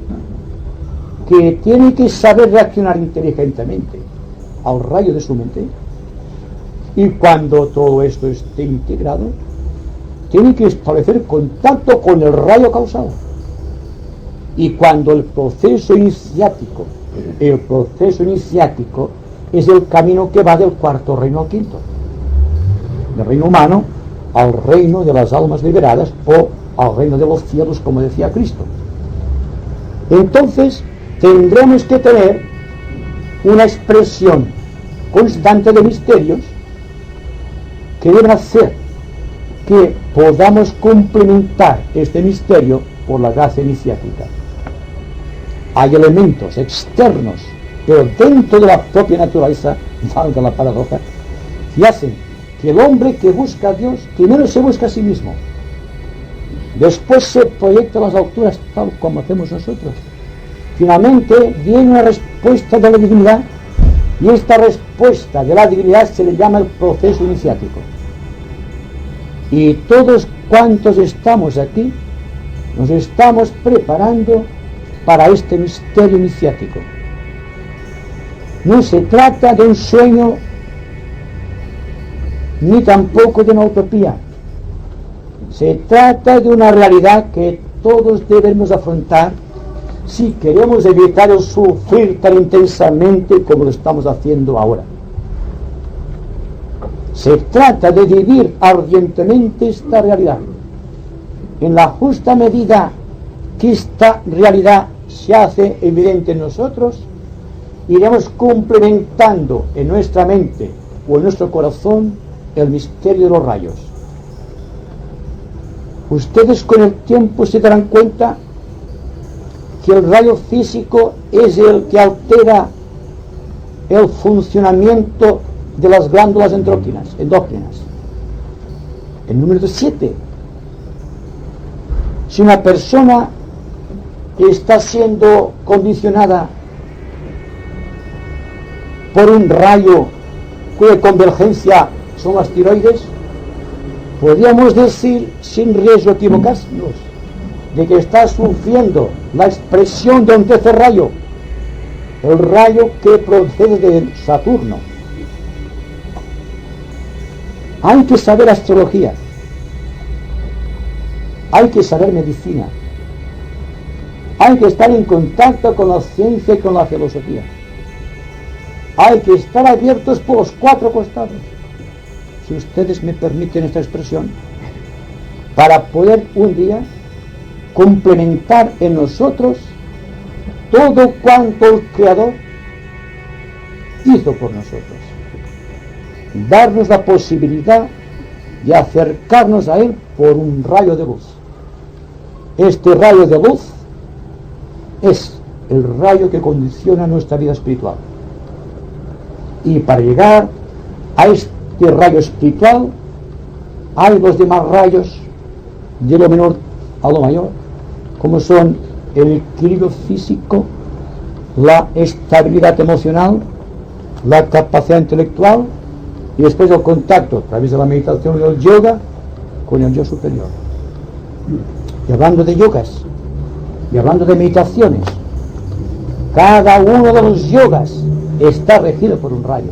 que tiene que saber reaccionar inteligentemente al rayo de su mente. Y cuando todo esto esté integrado, tiene que establecer contacto con el rayo causal. Y cuando el proceso iniciático es el camino que va del 4º reino al 5º, del reino humano al reino de las almas liberadas, o al reino de los cielos, como decía Cristo. Entonces tendremos que tener una expresión constante de misterios que deben hacer que podamos complementar este misterio por la gracia iniciática. Hay elementos externos, pero dentro de la propia naturaleza, valga la paradoja, que hacen que el hombre que busca a Dios primero se busca a sí mismo, después se proyecta a las alturas tal como hacemos nosotros. Finalmente viene una respuesta de la divinidad, y esta respuesta de la divinidad se le llama el proceso iniciático. Y todos cuantos estamos aquí nos estamos preparando para este misterio iniciático. No se trata de un sueño ni tampoco de una utopía. Se trata de una realidad que todos debemos afrontar si queremos evitar el sufrir tan intensamente como lo estamos haciendo ahora. Se trata de vivir ardientemente esta realidad. En la justa medida que esta realidad se hace evidente en nosotros, iremos complementando en nuestra mente o en nuestro corazón el misterio de los rayos. Ustedes con el tiempo se darán cuenta que el rayo físico es el que altera el funcionamiento de las glándulas endócrinas. El número 7. Si una persona está siendo condicionada por un rayo cuya convergencia son las tiroides, podríamos decir, sin riesgo de equivocarnos, de que está sufriendo la expresión de un tercer rayo, el rayo que procede de Saturno. Hay que saber astrología, hay que saber medicina, hay que estar en contacto con la ciencia y con la filosofía, hay que estar abiertos por los 4 costados, si ustedes me permiten esta expresión, para poder un día complementar en nosotros todo cuanto el Creador hizo por nosotros, darnos la posibilidad de acercarnos a Él por un rayo de luz. Este rayo de luz es el rayo que condiciona nuestra vida espiritual, y para llegar a este rayo espiritual hay los demás rayos de lo menor a lo mayor, como son el equilibrio físico, la estabilidad emocional, la capacidad intelectual, y después el contacto a través de la meditación y el yoga con el yo superior. Y hablando de yogas y hablando de meditaciones, cada uno de los yogas está regido por un rayo.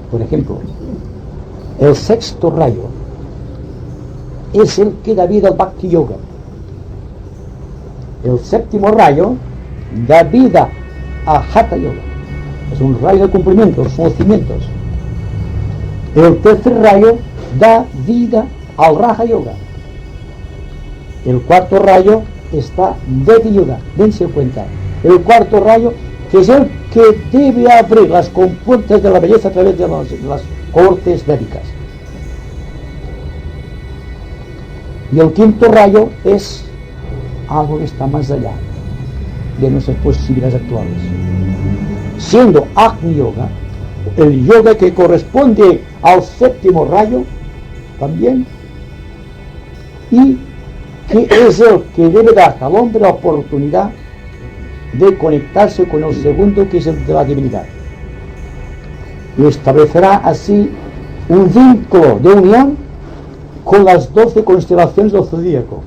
Por ejemplo, el 6º rayo es el que da vida al Bhakti Yoga. El 7º rayo da vida a Hatha Yoga. Es un rayo de cumplimiento, de los conocimientos. El 3er rayo da vida al Raja Yoga. El 4º rayo está Devi Yoga. Dense cuenta. El 4º rayo, que es el que debe abrir las compuertas de la belleza a través de las cortes védicas. Y el 5º rayo es algo que está más allá de nuestras posibilidades actuales, siendo Agni Yoga el yoga que corresponde al 7º rayo también, y que es el que debe dar al hombre la oportunidad de conectarse con el segundo, que es el de la divinidad, y establecerá así un vínculo de unión con las 12 constelaciones del zodíaco.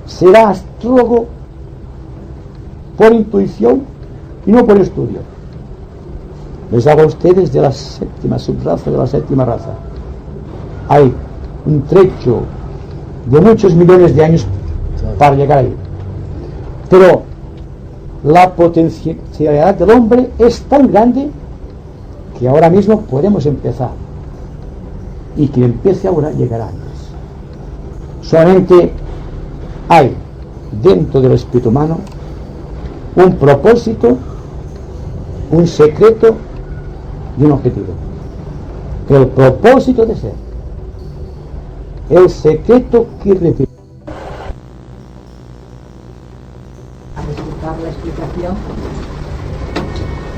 Será astrólogo por intuición y no por estudio. Les hablo a ustedes de la 7ª subraza, de la 7ª raza. Hay un trecho de muchos millones de años para llegar ahí, pero la potencialidad del hombre es tan grande que ahora mismo podemos empezar. y quien empiece ahora llegará antes. Solamente hay dentro del espíritu humano un propósito, un secreto y un objetivo. El propósito de ser, el secreto que recibe. A escuchar la explicación,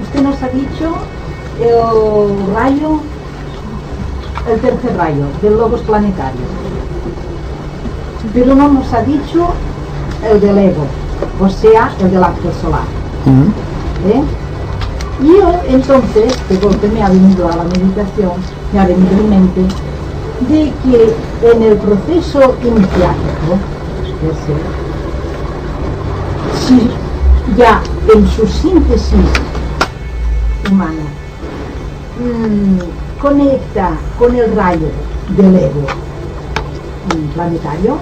usted nos ha dicho el rayo, el tercer rayo del logos planetario, pero no nos ha dicho el del ego, o sea, el del acto solar. ¿Eh? Y yo entonces, de golpe me ha venido a la meditación, me ha venido en mente, de que en el proceso iniciático, si ya en su síntesis humana conecta con el rayo del ego planetario,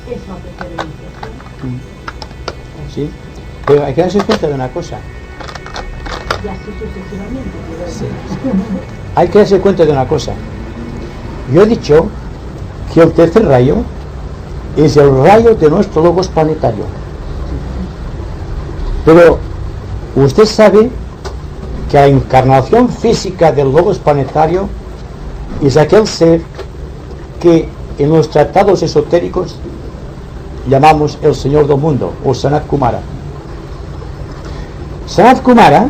es lo que quiere decir. Sí, pero hay que darse cuenta de una cosa. Y así sucesivamente. Sí. Hay que darse cuenta de una cosa. Yo he dicho que el tercer rayo es el rayo de nuestro logos planetario. Pero usted sabe que la encarnación física del logos planetario es aquel ser que en los tratados esotéricos llamamos el Señor del Mundo o Sanat Kumara. Sanat Kumara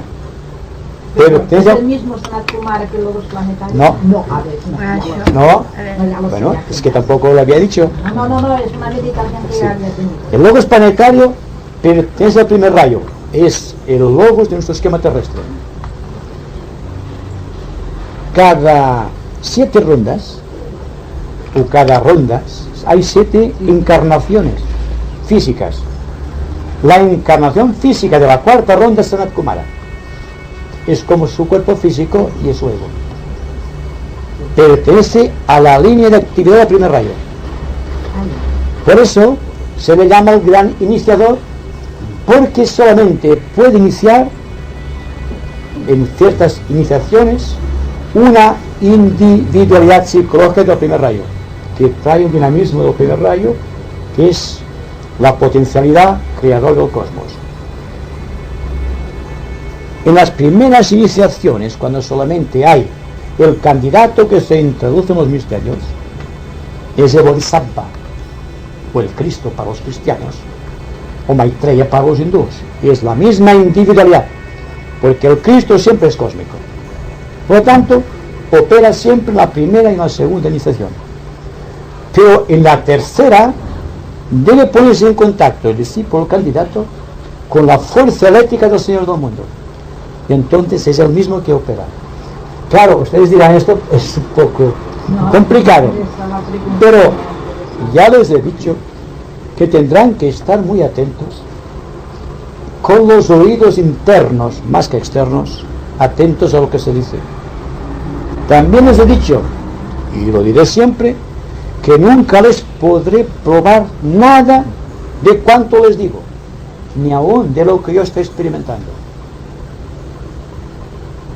¿Es el mismo Sanat Kumara que el logos planetario? No. No, a ver, no. No, Ya lo bueno, sé, es que tampoco lo había dicho. No, es una meditación que Sí. ya había tenido. El logos planetario pertenece al primer rayo, es el logos de nuestro esquema terrestre. Cada 7 rondas, o cada ronda, hay 7 encarnaciones físicas. La encarnación física de la cuarta ronda es Sanat Kumara. Es como su cuerpo físico y es su ego. Pertenece a la línea de actividad del primer rayo. Por eso se le llama el gran iniciador, porque solamente puede iniciar en ciertas iniciaciones una individualidad psicológica del primer rayo, que trae un dinamismo del primer rayo, que es la potencialidad creador del cosmos. En las primeras iniciaciones, cuando solamente hay el candidato que se introduce en los misterios, es el Bodhisattva, o el Cristo para los cristianos, o Maitreya para los hindúes, y es la misma individualidad, porque el Cristo siempre es cósmico. Por lo tanto, opera siempre en la primera y en la segunda iniciación. Pero en la tercera debe ponerse en contacto el discípulo candidato con la fuerza eléctrica del Señor del Mundo. Y entonces es el mismo que opera. Claro, ustedes dirán, esto es un poco complicado, pero ya les he dicho que tendrán que estar muy atentos, con los oídos internos más que externos, atentos a lo que se dice. También les he dicho, y lo diré siempre, que nunca les podré probar nada de cuanto les digo, ni aún de lo que yo estoy experimentando.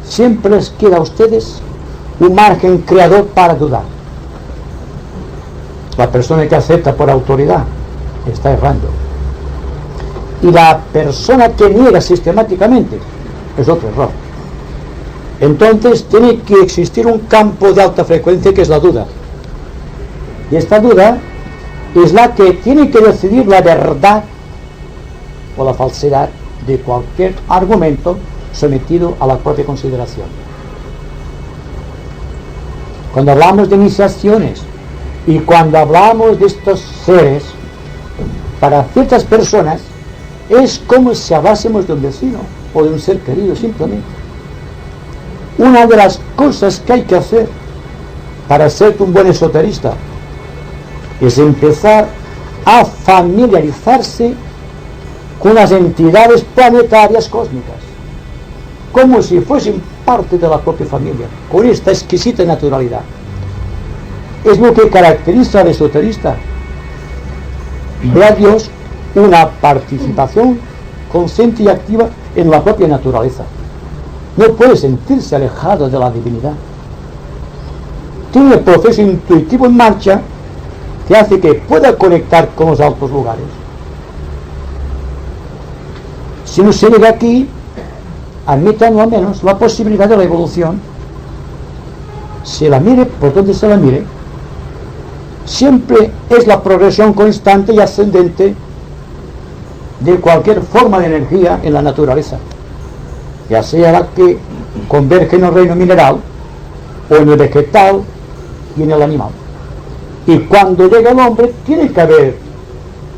Siempre les queda a ustedes un margen creador para dudar. La persona que acepta por autoridad está errando, y la persona que niega sistemáticamente es otro error. Entonces tiene que existir un campo de alta frecuencia que es la duda, y esta duda es la que tiene que decidir la verdad o la falsedad de cualquier argumento sometido a la propia consideración. Cuando hablamos de iniciaciones y cuando hablamos de estos seres, para ciertas personas es como si hablásemos de un vecino o de un ser querido simplemente. Una de las cosas que hay que hacer para ser un buen esoterista es empezar a familiarizarse con las entidades planetarias cósmicas, como si fuesen parte de la propia familia, con esta exquisita naturalidad. Es lo que caracteriza al esoterista. Ve a Dios una participación consciente y activa en la propia naturaleza. No puede sentirse alejado de la divinidad. tiene el proceso intuitivo en marcha que hace que pueda conectar con los altos lugares. Si no se llega aquí, admitan al menos la posibilidad de la evolución. Se la mire por donde se la mire, siempre es la progresión constante y ascendente de cualquier forma de energía en la naturaleza, ya sea la que converge en el reino mineral o en el vegetal y en el animal. Y cuando llega el hombre tiene que haber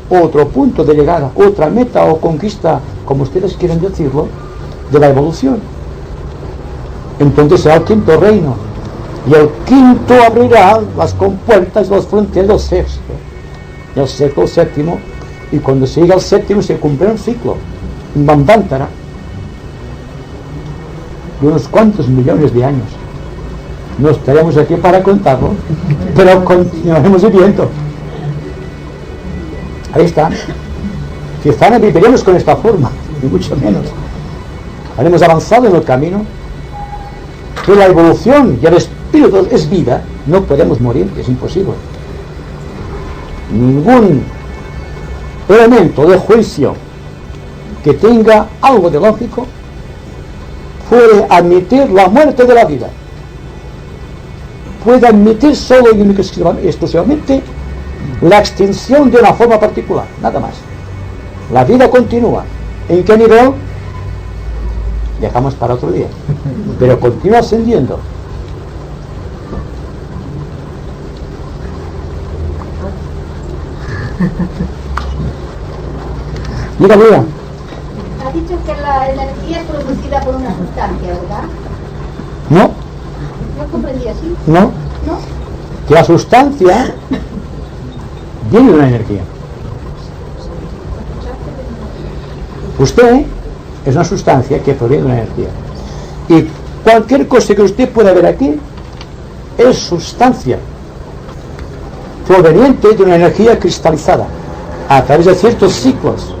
otro punto de llegada, otra meta o conquista, como ustedes quieren decirlo, de la evolución. Entonces será el quinto reino, y el quinto abrirá las compuertas, las fronteras del sexto, y el sexto, el séptimo, y cuando se llega al séptimo se cumple un ciclo, un mandántara, de unos cuantos millones de años. No estaremos aquí para contarlo, pero continuaremos viviendo. Ahí está. Quizá no viviremos con esta forma, ni mucho menos. Habremos avanzado en el camino, que la evolución y el espíritu es vida, no podemos morir, es imposible. Ningún elemento de juicio que tenga algo de lógico puede admitir la muerte de la vida. Puede admitir solo y exclusivamente la extinción de una forma particular, nada más. La vida continúa. ¿En qué nivel? Dejamos para otro día, pero continúa ascendiendo. Diga. Ha dicho que la energía es producida por una sustancia, ¿verdad? No. ¿No comprendí así? No. ¿No? Que la sustancia viene de una energía. Usted es una sustancia que proviene de una energía. Y cualquier cosa que usted pueda ver aquí es sustancia proveniente de una energía cristalizada a través de ciertos ciclos.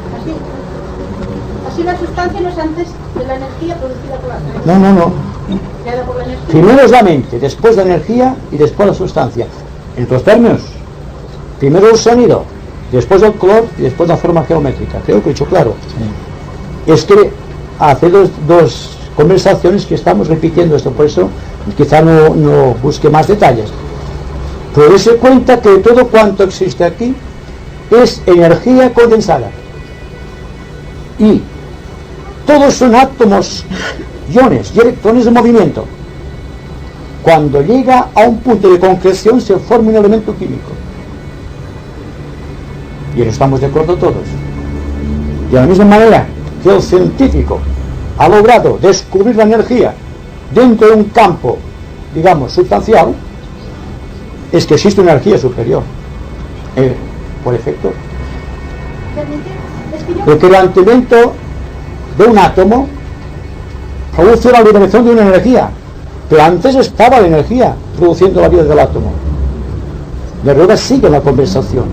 Así la sustancia no es antes de la energía producida por la energía. No. Creada por la energía. Primero es la mente, después la energía y después la sustancia. En otros términos, primero el sonido, después el color y después la forma geométrica. Creo que he hecho claro. Es que hace dos conversaciones que estamos repitiendo esto, por eso quizá no busque más detalles. Pero dése cuenta que todo cuanto existe aquí es energía condensada. Y todos son átomos, iones y electrones de movimiento. Cuando llega a un punto de concreción se forma un elemento químico. Y en eso estamos de acuerdo todos. De la misma manera que el científico ha logrado descubrir la energía dentro de un campo, digamos, sustancial, es que existe una energía superior. Por efecto, el quebrantamiento de un átomo produce la liberación de una energía, pero antes estaba la energía produciendo la vida del átomo. De luego sigue la conversación.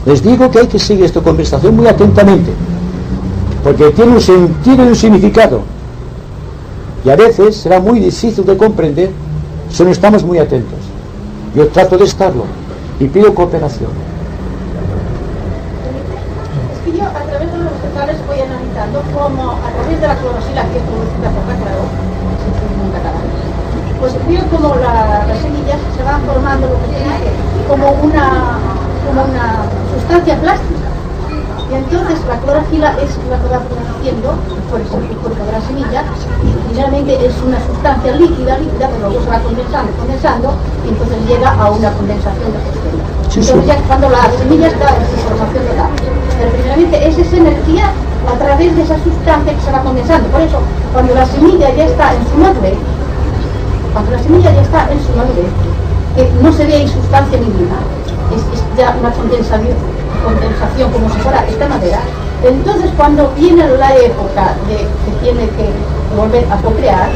Les digo que hay que seguir esta conversación muy atentamente, porque tiene un sentido y un significado, y a veces será muy difícil de comprender si no estamos muy atentos. Yo trato de estarlo y pido cooperación. Es que yo a través de los vegetales voy analizando cómo a través de la clorofila que es producida por cacao, pues veo como las semillas se van formando lo que se dice como una sustancia plástica. Y entonces la clorofila es la que va produciendo por el cuerpo de la semilla, y finalmente es una sustancia líquida, pero luego se va condensando, y entonces llega a una condensación de posterior. Entonces ya cuando la semilla está en su formación total, pero finalmente es esa energía a través de esa sustancia que se va condensando. Por eso, cuando la semilla ya está en su madurez, no se ve ahí sustancia ninguna, es ya una condensación como si fuera esta madera. Entonces cuando viene la época de que tiene que volver a procrear,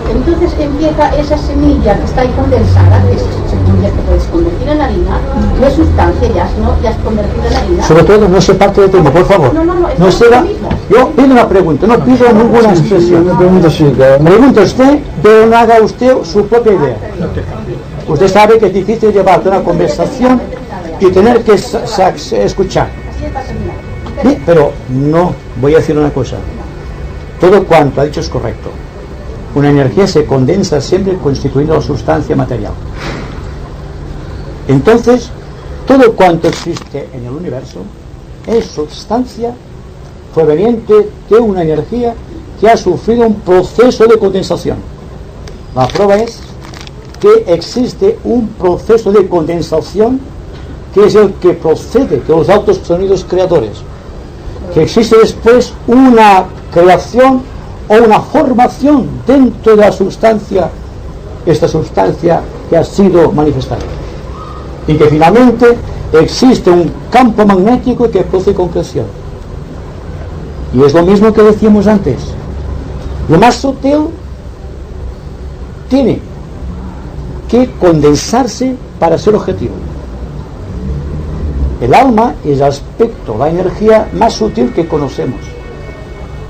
entonces empieza esa semilla que está ahí condensada, que es semilla que puedes convertir en harina, no es sustancia ya, sino ya es convertida en harina. Sobre todo no se parte de tiempo, por favor. No, no se va. Mismo. Yo pido una pregunta, no pido ninguna expresión. Una pregunta sí, Pregunta usted, pero no haga usted su propia idea. Usted sabe que es difícil llevar una conversación y tener que escuchar. Sí, pero no, voy a decir una cosa. Todo cuanto ha dicho es correcto. Una energía se condensa siempre constituyendo la sustancia material. Entonces, todo cuanto existe en el universo es sustancia proveniente de una energía que ha sufrido un proceso de condensación. La prueba es que existe un proceso de condensación que es el que procede de los altos sonidos creadores, que existe después una creación o una formación dentro de la sustancia, esta sustancia que ha sido manifestada, y que finalmente existe un campo magnético que produce concreción. Y es lo mismo que decíamos antes. Lo más sutil tiene que condensarse para ser objetivo. El alma es el aspecto, la energía más sutil que conocemos.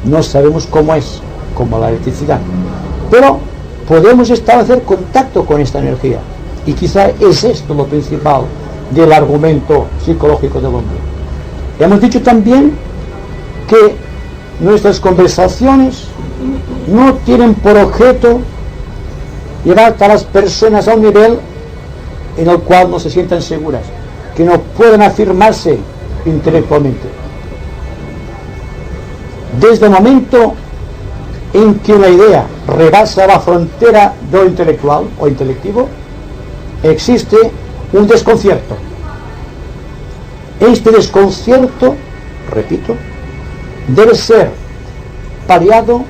No sabemos cómo es, como la electricidad, pero podemos establecer contacto con esta energía, y quizá es esto lo principal del argumento psicológico del hombre. Hemos dicho también que nuestras conversaciones no tienen por objeto llevar a las personas a un nivel en el cual no se sientan seguras, que no puedan afirmarse intelectualmente. Desde el momento en que una idea rebasa la frontera de lo intelectual o intelectivo, existe un desconcierto. Este desconcierto, repito, debe ser paliado,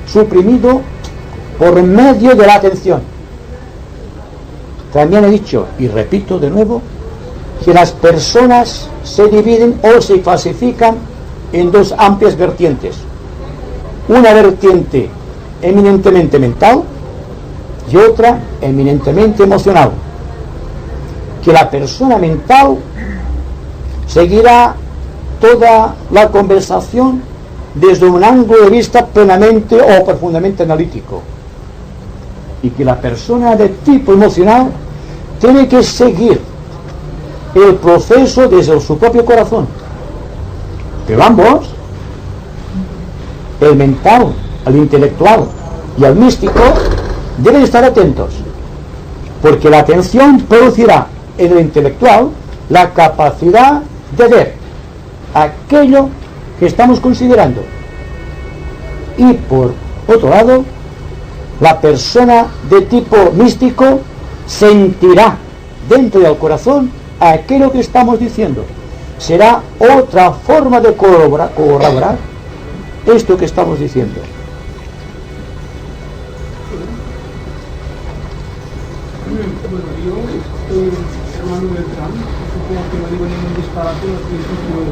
suprimido por medio de la atención. También he dicho, y repito de nuevo, que las personas se dividen o se clasifican en dos amplias vertientes. Una vertiente eminentemente mental y otra eminentemente emocional. Que la persona mental seguirá toda la conversación desde un ángulo de vista plenamente o profundamente analítico, y que la persona de tipo emocional tiene que seguir el proceso desde su propio corazón. Pero ambos, el mental, el intelectual y el místico, deben estar atentos, porque la atención producirá en el intelectual la capacidad de ver aquello que estamos considerando, y por otro lado, la persona de tipo místico sentirá dentro del corazón aquello que estamos diciendo. Será otra forma de corroborar esto que estamos diciendo. Bueno, yo soy hermano Beltrán, supongo que no digo ningún disparate, no estoy seguro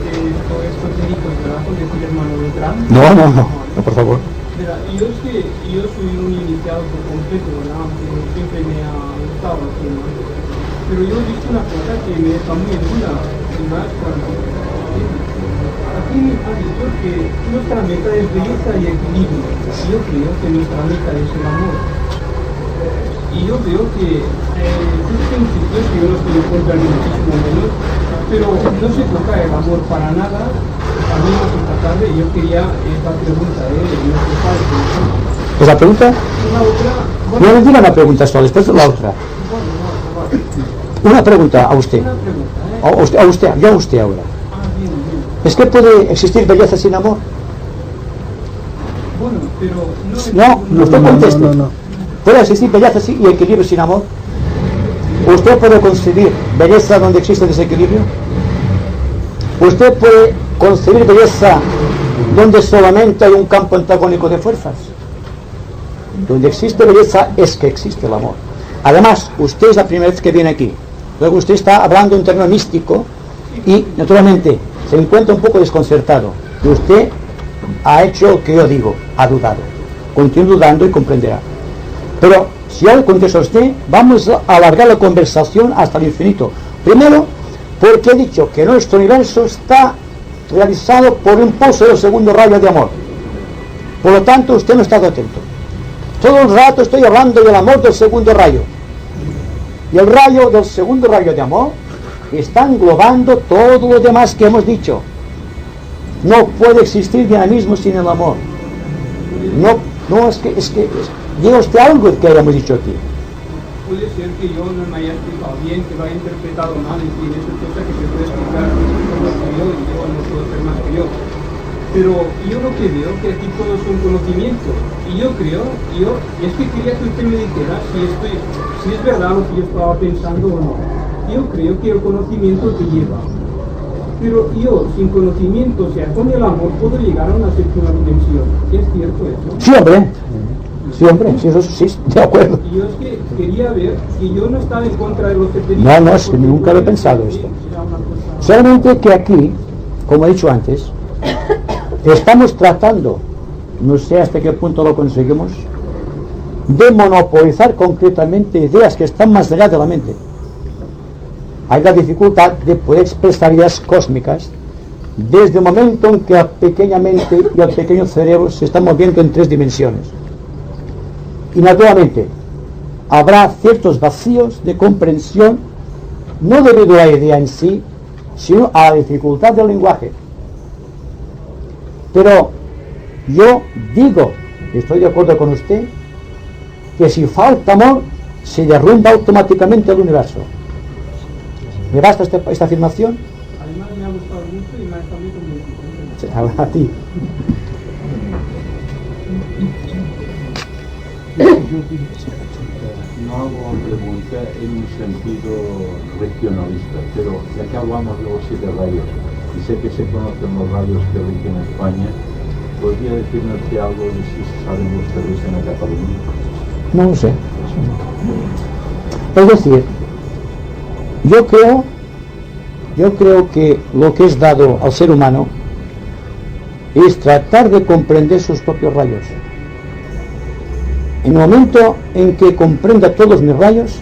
todo esto técnico, ¿verdad? Con decir hermano Beltrán. No, por favor. Mira, yo soy un iniciado por completo, ¿verdad? Pero siempre me ha gustado el tema. Pero yo he visto una cosa que me deja muy en duda, ¿verdad? Aquí me ha dicho que nuestra meta es belleza y equilibrio. Yo creo que nuestra meta es el amor. Y yo veo que existen sitios que yo no estoy en contra ni muchísimo menos, pero no se toca el amor para nada. A mí esta tarde yo quería esta pregunta de nuestro padre. ¿Es la pregunta? Una otra. No me diga una pregunta solo, después la otra. Una pregunta a usted. Una pregunta, A usted ahora. Bien. ¿Es que puede existir belleza sin amor? Bueno, pero No usted conteste. No. ¿Puede existir belleza y equilibrio sin amor? ¿Usted puede concebir belleza donde existe desequilibrio? ¿Usted puede concebir belleza donde solamente hay un campo antagónico de fuerzas? Donde existe belleza es que existe el amor. Además, usted es la primera vez que viene aquí. Luego usted está hablando en término místico y, naturalmente, se encuentra un poco desconcertado. Y usted ha hecho lo que yo digo, ha dudado. Continúe dudando y comprenderá. Pero, si yo le contesto a usted, vamos a alargar la conversación hasta el infinito. Primero, porque he dicho que nuestro universo está realizado por impulso del segundo rayo de amor. Por lo tanto, usted no ha estado atento. Todo el rato estoy hablando del amor del segundo rayo. Y el rayo del segundo rayo de amor está englobando todo lo demás que hemos dicho. No puede existir dinamismo sin el amor. No, es que diga usted algo que hayamos dicho aquí. Puede ser que yo no me haya explicado bien, que lo haya interpretado mal, en fin, eso es cosa que se puede explicar mejor que yo, y yo no puedo ser más que yo. Pero yo lo que veo que aquí todo es un conocimiento, y yo creo, es que quería que usted me dijera si es verdad lo que yo estaba pensando o no. Yo creo que el conocimiento te lleva, pero yo sin conocimiento, o sea, con el amor, puedo llegar a una séptima dimensión. ¿Es cierto eso? Siempre, sí, eso sí, de acuerdo. Y yo es que quería ver que yo no estaba en contra de los septeristas. No, es que nunca lo he pensado esto. Solamente que aquí, como he dicho antes, estamos tratando, no sé hasta qué punto lo conseguimos, de monopolizar concretamente ideas que están más allá de la mente. Hay la dificultad de poder expresar ideas cósmicas desde el momento en que la pequeña mente y el pequeño cerebro se están moviendo en 3 dimensiones. Y naturalmente habrá ciertos vacíos de comprensión, no debido a la idea en sí, sino a la dificultad del lenguaje. Pero yo digo, estoy de acuerdo con usted, que si falta amor, se derrumba automáticamente el universo. ¿Me basta esta afirmación? Además me ha gustado mucho y me ha estado muy convencido. A ti. No hago una pregunta en un sentido regionalista, pero ya que hablamos de los 7 rayos, y sé que se conocen los rayos que rigen España, ¿podría decirme usted algo de si se saben los que rigen a Cataluña? No lo sé. Es decir, yo creo que lo que es dado al ser humano es tratar de comprender sus propios rayos. En el momento en que comprenda todos mis rayos,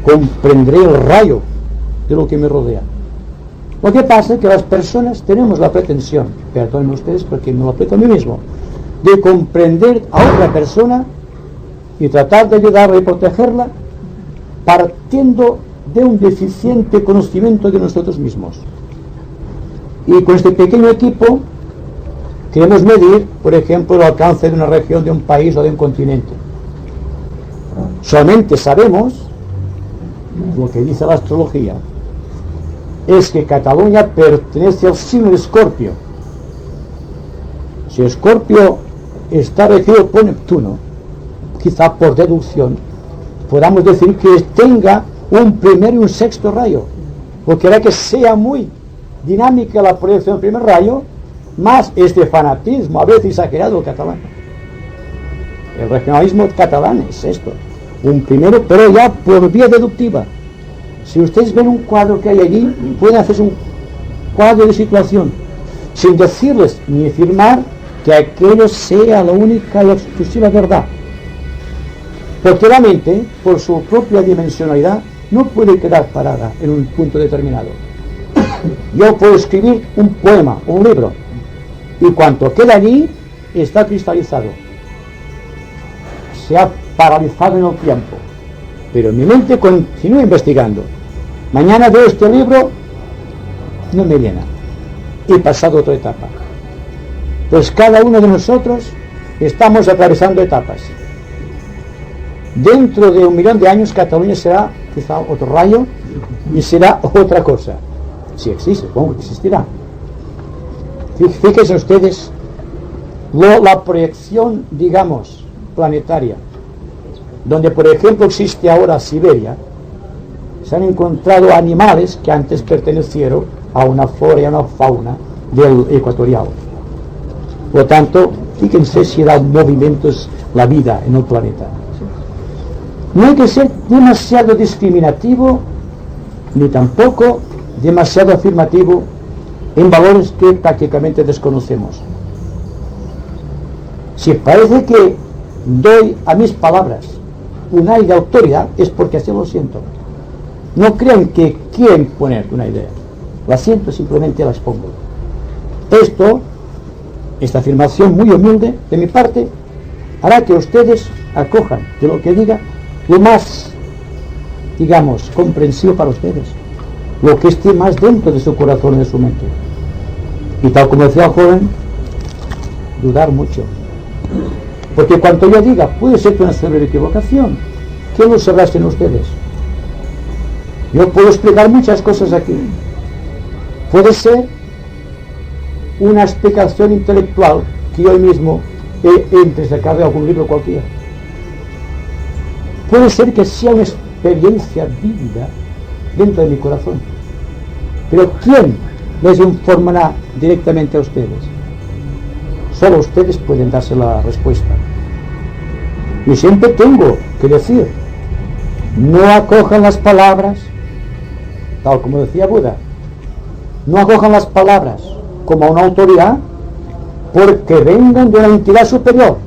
comprenderé el rayo de lo que me rodea. Lo que pasa es que las personas tenemos la pretensión, perdonen ustedes porque me lo aplico a mí mismo, de comprender a otra persona y tratar de ayudarla y protegerla partiendo de un deficiente conocimiento de nosotros mismos. Y con este pequeño equipo queremos medir, por ejemplo, el alcance de una región, de un país o de un continente. Solamente sabemos lo que dice la astrología, es que Cataluña pertenece al signo de Escorpio. Si Escorpio está regido por Neptuno, quizá por deducción podamos decir que tenga un primer y un sexto rayo, porque hará que sea muy dinámica la proyección del primer rayo, más este fanatismo a veces exagerado catalán. El regionalismo catalán es esto, un primero, pero ya por vía deductiva. Si ustedes ven un cuadro que hay allí, pueden hacerse un cuadro de situación, sin decirles ni afirmar que aquello sea la única y exclusiva verdad. Porque la mente, por su propia dimensionalidad, no puede quedar parada en un punto determinado. Yo puedo escribir un poema o un libro, y cuanto queda allí está cristalizado, se ha paralizado en el tiempo, pero mi mente continúa investigando. Mañana veo este libro, no me llena, he pasado otra etapa. Pues cada uno de nosotros estamos atravesando etapas. Dentro de 1.000.000 de años Cataluña será quizá otro rayo y será otra cosa, si existe, ¿cómo existirá? Fíjense ustedes la proyección, digamos, planetaria, donde por ejemplo existe ahora Siberia. Se han encontrado animales que antes pertenecieron a una flora y a una fauna del ecuatorial. Por lo tanto, fíjense si da movimientos la vida en el planeta. No hay que ser demasiado discriminativo ni tampoco demasiado afirmativo en valores que prácticamente desconocemos. Si parece que doy a mis palabras un aire de autoridad, es porque así lo siento. No crean que quieren poner una idea. La siento, simplemente la expongo. Esta afirmación muy humilde de mi parte hará que ustedes acojan de lo que diga lo más, digamos, comprensivo para ustedes, lo que esté más dentro de su corazón y de su mente. Y tal como decía el joven, dudar mucho, porque cuanto yo diga puede ser una severa equivocación. ¿Quién lo sabrá sino ustedes? Yo puedo explicar muchas cosas aquí. Puede ser una explicación intelectual que yo mismo he entresacado de algún libro cualquiera. Puede ser que sea una experiencia vívida dentro de mi corazón. Pero ¿quién les informará directamente a ustedes? Solo ustedes pueden darse la respuesta. Y siempre tengo que decir, no acojan las palabras, tal como decía Buda, no acojan las palabras como una autoridad porque vengan de una entidad superior,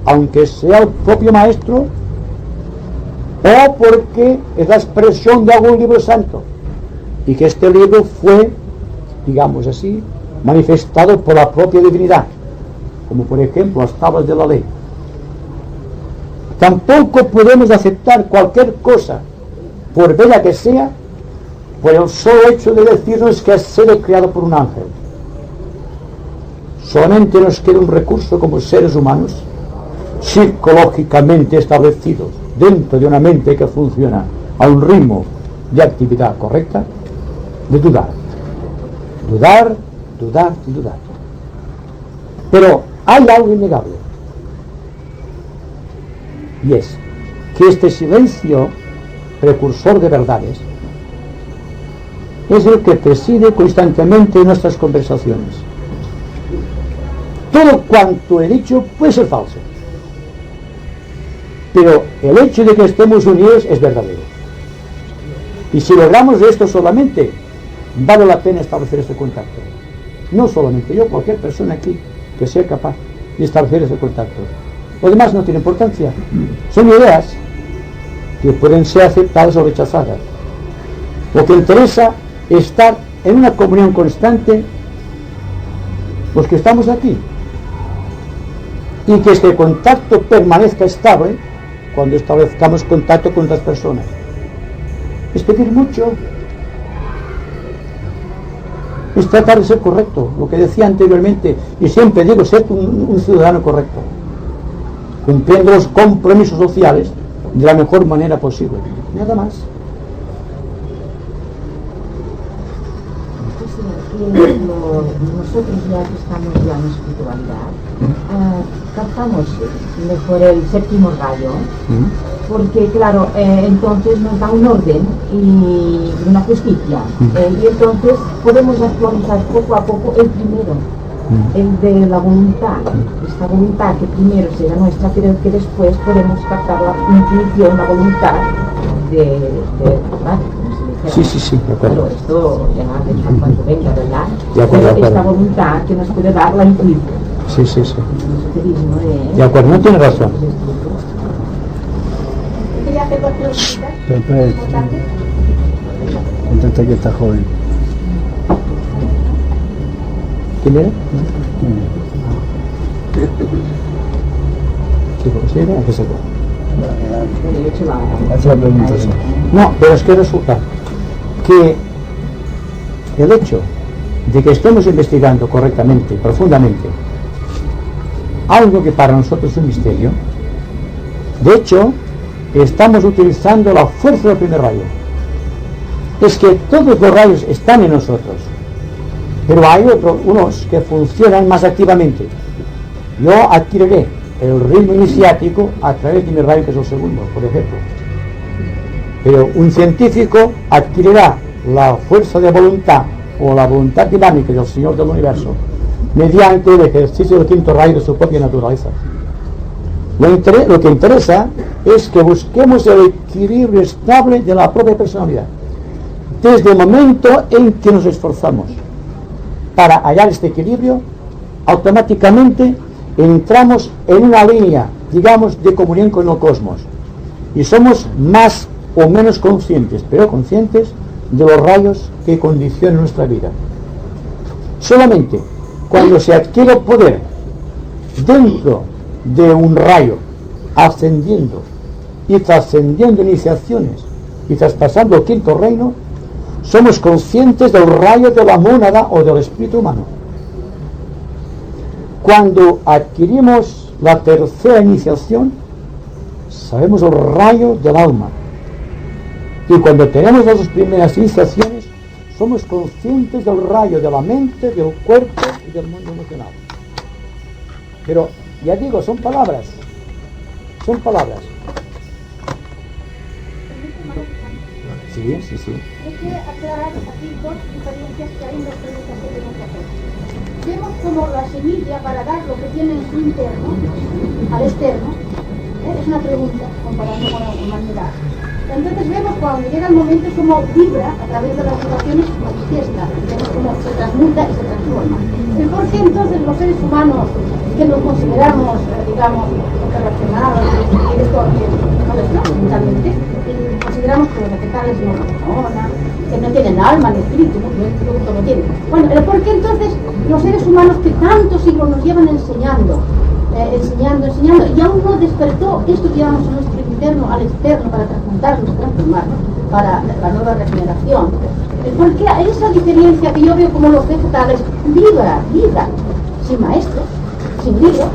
aunque sea el propio maestro, o porque es la expresión de algún libro santo, y que este libro fue, digamos así, manifestado por la propia divinidad, como por ejemplo las tablas de la ley. Tampoco podemos aceptar cualquier cosa, por bella que sea, por el solo hecho de decirnos que ha sido creado por un ángel. Solamente nos queda un recurso como seres humanos, psicológicamente establecidos dentro de una mente que funciona a un ritmo de actividad correcta, de dudar. Dudar, dudar y dudar. Pero hay algo innegable, y es que este silencio precursor de verdades es el que preside constantemente nuestras conversaciones. Todo cuanto he dicho puede ser falso, pero el hecho de que estemos unidos es verdadero. Y si logramos esto solamente, vale la pena establecer este contacto. No solamente yo, cualquier persona aquí que sea capaz de establecer ese contacto. Lo demás no tiene importancia. Son ideas que pueden ser aceptadas o rechazadas. Lo que interesa es estar en una comunión constante los que estamos aquí, y que este contacto permanezca estable cuando establezcamos contacto con otras personas. Es pedir mucho, es tratar de ser correcto, lo que decía anteriormente, y siempre digo, ser un ciudadano correcto, cumpliendo los compromisos sociales de la mejor manera posible, nada más. Nosotros ya que estamos ya en espiritualidad, captamos mejor el séptimo rayo, porque claro, entonces nos da un orden y una justicia, y entonces podemos actualizar poco a poco el primero, el de la voluntad, esta voluntad que primero será nuestra, pero que después podemos captar la intuición, la voluntad de Sí, de acuerdo. Pero esto ya cuando venga, ¿verdad? De acuerdo, esta voluntad que nos puede dar la intuición. Sí. De acuerdo, no tiene razón. ¿Quería hacer dos preguntas? Contate que está joven. ¿Quién era? ¿Qué considera? ¿A qué se va? Haz la pregunta. No, pero es que resulta que el hecho de que estemos investigando correctamente, profundamente, algo que para nosotros es un misterio, de hecho, estamos utilizando la fuerza del primer rayo. Es que todos los rayos están en nosotros, pero hay unos que funcionan más activamente. Yo adquiriré el ritmo iniciático a través de mi rayo, que es el segundo, por ejemplo. Pero un científico adquirirá la fuerza de voluntad o la voluntad dinámica del Señor del Universo mediante el ejercicio del quinto rayo de su propia naturaleza. Lo que interesa es que busquemos el equilibrio estable de la propia personalidad. Desde el momento en que nos esforzamos para hallar este equilibrio, automáticamente entramos en una línea, digamos, de comunión con el cosmos, y somos más o menos conscientes, pero conscientes de los rayos que condicionan nuestra vida. Solamente cuando se adquiere poder dentro de un rayo, ascendiendo y trascendiendo iniciaciones y traspasando el quinto reino, somos conscientes del rayo de la mónada o del espíritu humano. Cuando adquirimos la tercera iniciación, sabemos el rayo del alma. Y cuando tenemos las dos primeras iniciaciones, somos conscientes del rayo de la mente, del cuerpo y del mundo emocional. Pero, ya digo, son palabras. Son palabras. Sí. Hay que aclarar aquí dos diferencias que hay en las preguntas que tenemos que hacer. Vemos como la semilla para dar lo que tiene en su interno al externo, es una pregunta comparando con la humanidad. Entonces vemos cuando llega el momento como vibra a través de las situaciones, manifiesta, vemos cómo se transmuta y se transforma. El por qué entonces los seres humanos que nos consideramos, digamos, relacionados, mentalmente, consideramos que los vegetales no razonan, que no tienen alma ni espíritu, no lo tienen. Bueno, el por qué entonces los seres humanos que tantos siglos nos llevan enseñando, y aún no despertó esto que llevamos en nuestro interno al externo para transmutarnos, transformarnos, para la nueva regeneración. ¿Por qué esa diferencia que yo veo como los vegetales vibra, sin maestro, sin libro?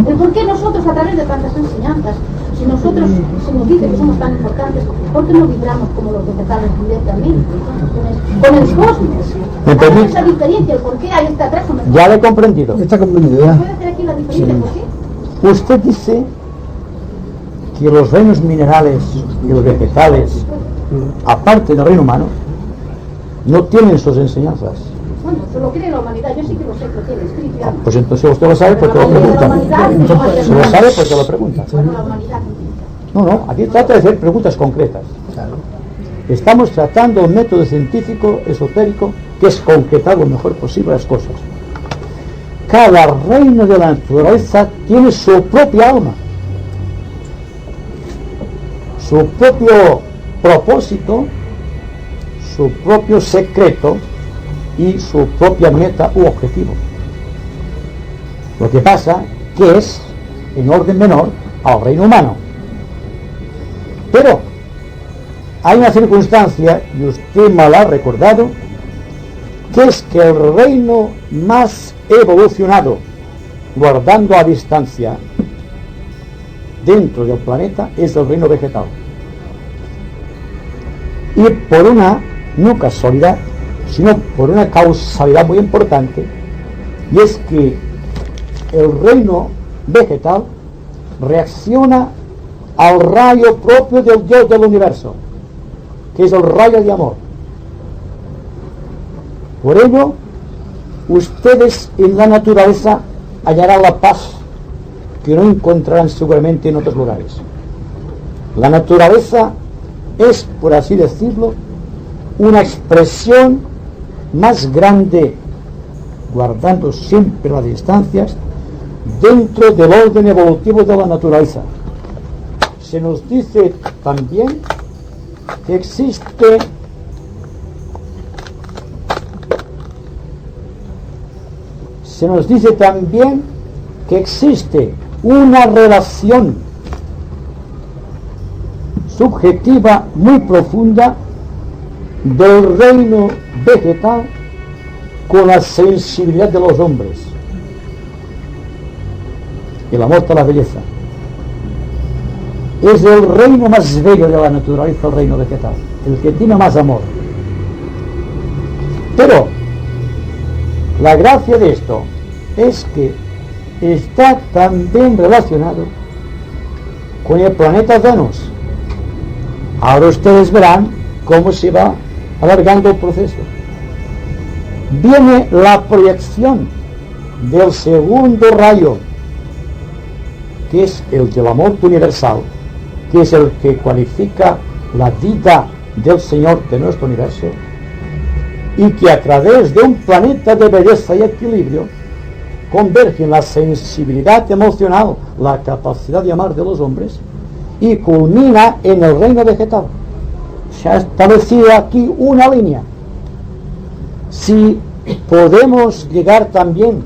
¿El por qué nosotros a través de tantas enseñanzas, si nosotros se nos dice que somos tan importantes, ¿por qué no vibramos como los vegetales directamente con el cosmos? Hay esa diferencia, el por qué hay esta atrás. Ya lo he comprendido. Está comprendido, ¿ya? ¿Puede hacer aquí la diferencia? Sí. ¿Por qué? Usted dice que los reinos minerales y los vegetales, aparte del reino humano, no tienen sus enseñanzas. Bueno, se lo cree la humanidad, yo sí que lo sé que tiene escrito. Pues entonces usted lo sabe porque lo pregunta. Se lo sabe porque lo pregunta. Bueno, la humanidad. No, aquí trata de hacer preguntas concretas. Estamos tratando un método científico, esotérico, que es concretar lo mejor posible las cosas. Cada reino de la naturaleza tiene su propia alma, su propio propósito, su propio secreto y su propia meta u objetivo. Lo que pasa que es en orden menor al reino humano. Pero hay una circunstancia, y usted me la ha recordado, que es que el reino más evolucionado, guardando a distancia dentro del planeta, es el reino vegetal. Y por una, no casualidad, sino por una causalidad muy importante, y es que el reino vegetal reacciona al rayo propio del Dios del universo, que es el rayo de amor. Por ello, ustedes en la naturaleza hallarán la paz que no encontrarán seguramente en otros lugares. La naturaleza es, por así decirlo, una expresión más grande, guardando siempre las distancias, dentro del orden evolutivo de la naturaleza. Se nos dice también que existe una relación subjetiva muy profunda del reino vegetal con la sensibilidad de los hombres. El amor de la belleza. Es el reino más bello de la naturaleza, el reino vegetal, el que tiene más amor. Pero la gracia de esto es que está también relacionado con el planeta Venus. Ahora ustedes verán cómo se va alargando el proceso. Viene la proyección del segundo rayo, que es el del amor universal, que es el que cualifica la vida del Señor de nuestro universo, y que a través de un planeta de belleza y equilibrio converge en la sensibilidad emocional, la capacidad de amar de los hombres, y culmina en el reino vegetal. Se ha establecido aquí una línea. Si podemos llegar también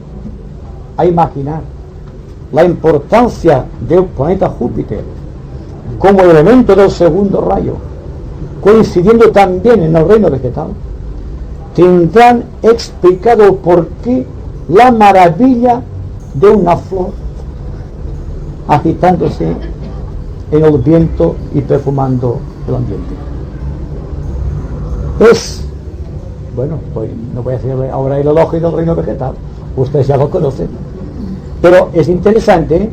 a imaginar la importancia del planeta Júpiter como elemento del segundo rayo, coincidiendo también en el reino vegetal, tendrán explicado por qué la maravilla de una flor agitándose en el viento y perfumando el ambiente. Bueno, pues no voy a hacer ahora el elogio del reino vegetal, ustedes ya lo conocen, pero es interesante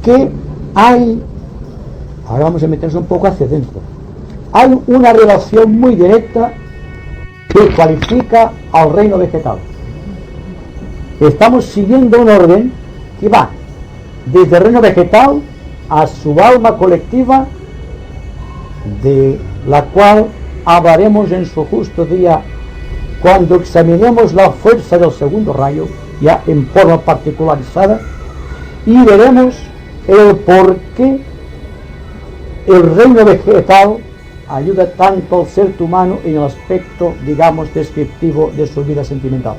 que hay, ahora vamos a meternos un poco hacia adentro, hay una relación muy directa que cualifica al reino vegetal. Estamos siguiendo un orden que va desde el reino vegetal a su alma colectiva, de la cual hablaremos en su justo día cuando examinemos la fuerza del segundo rayo, ya en forma particularizada, y veremos el por qué el reino vegetal ayuda tanto al ser humano en el aspecto, digamos, descriptivo de su vida sentimental.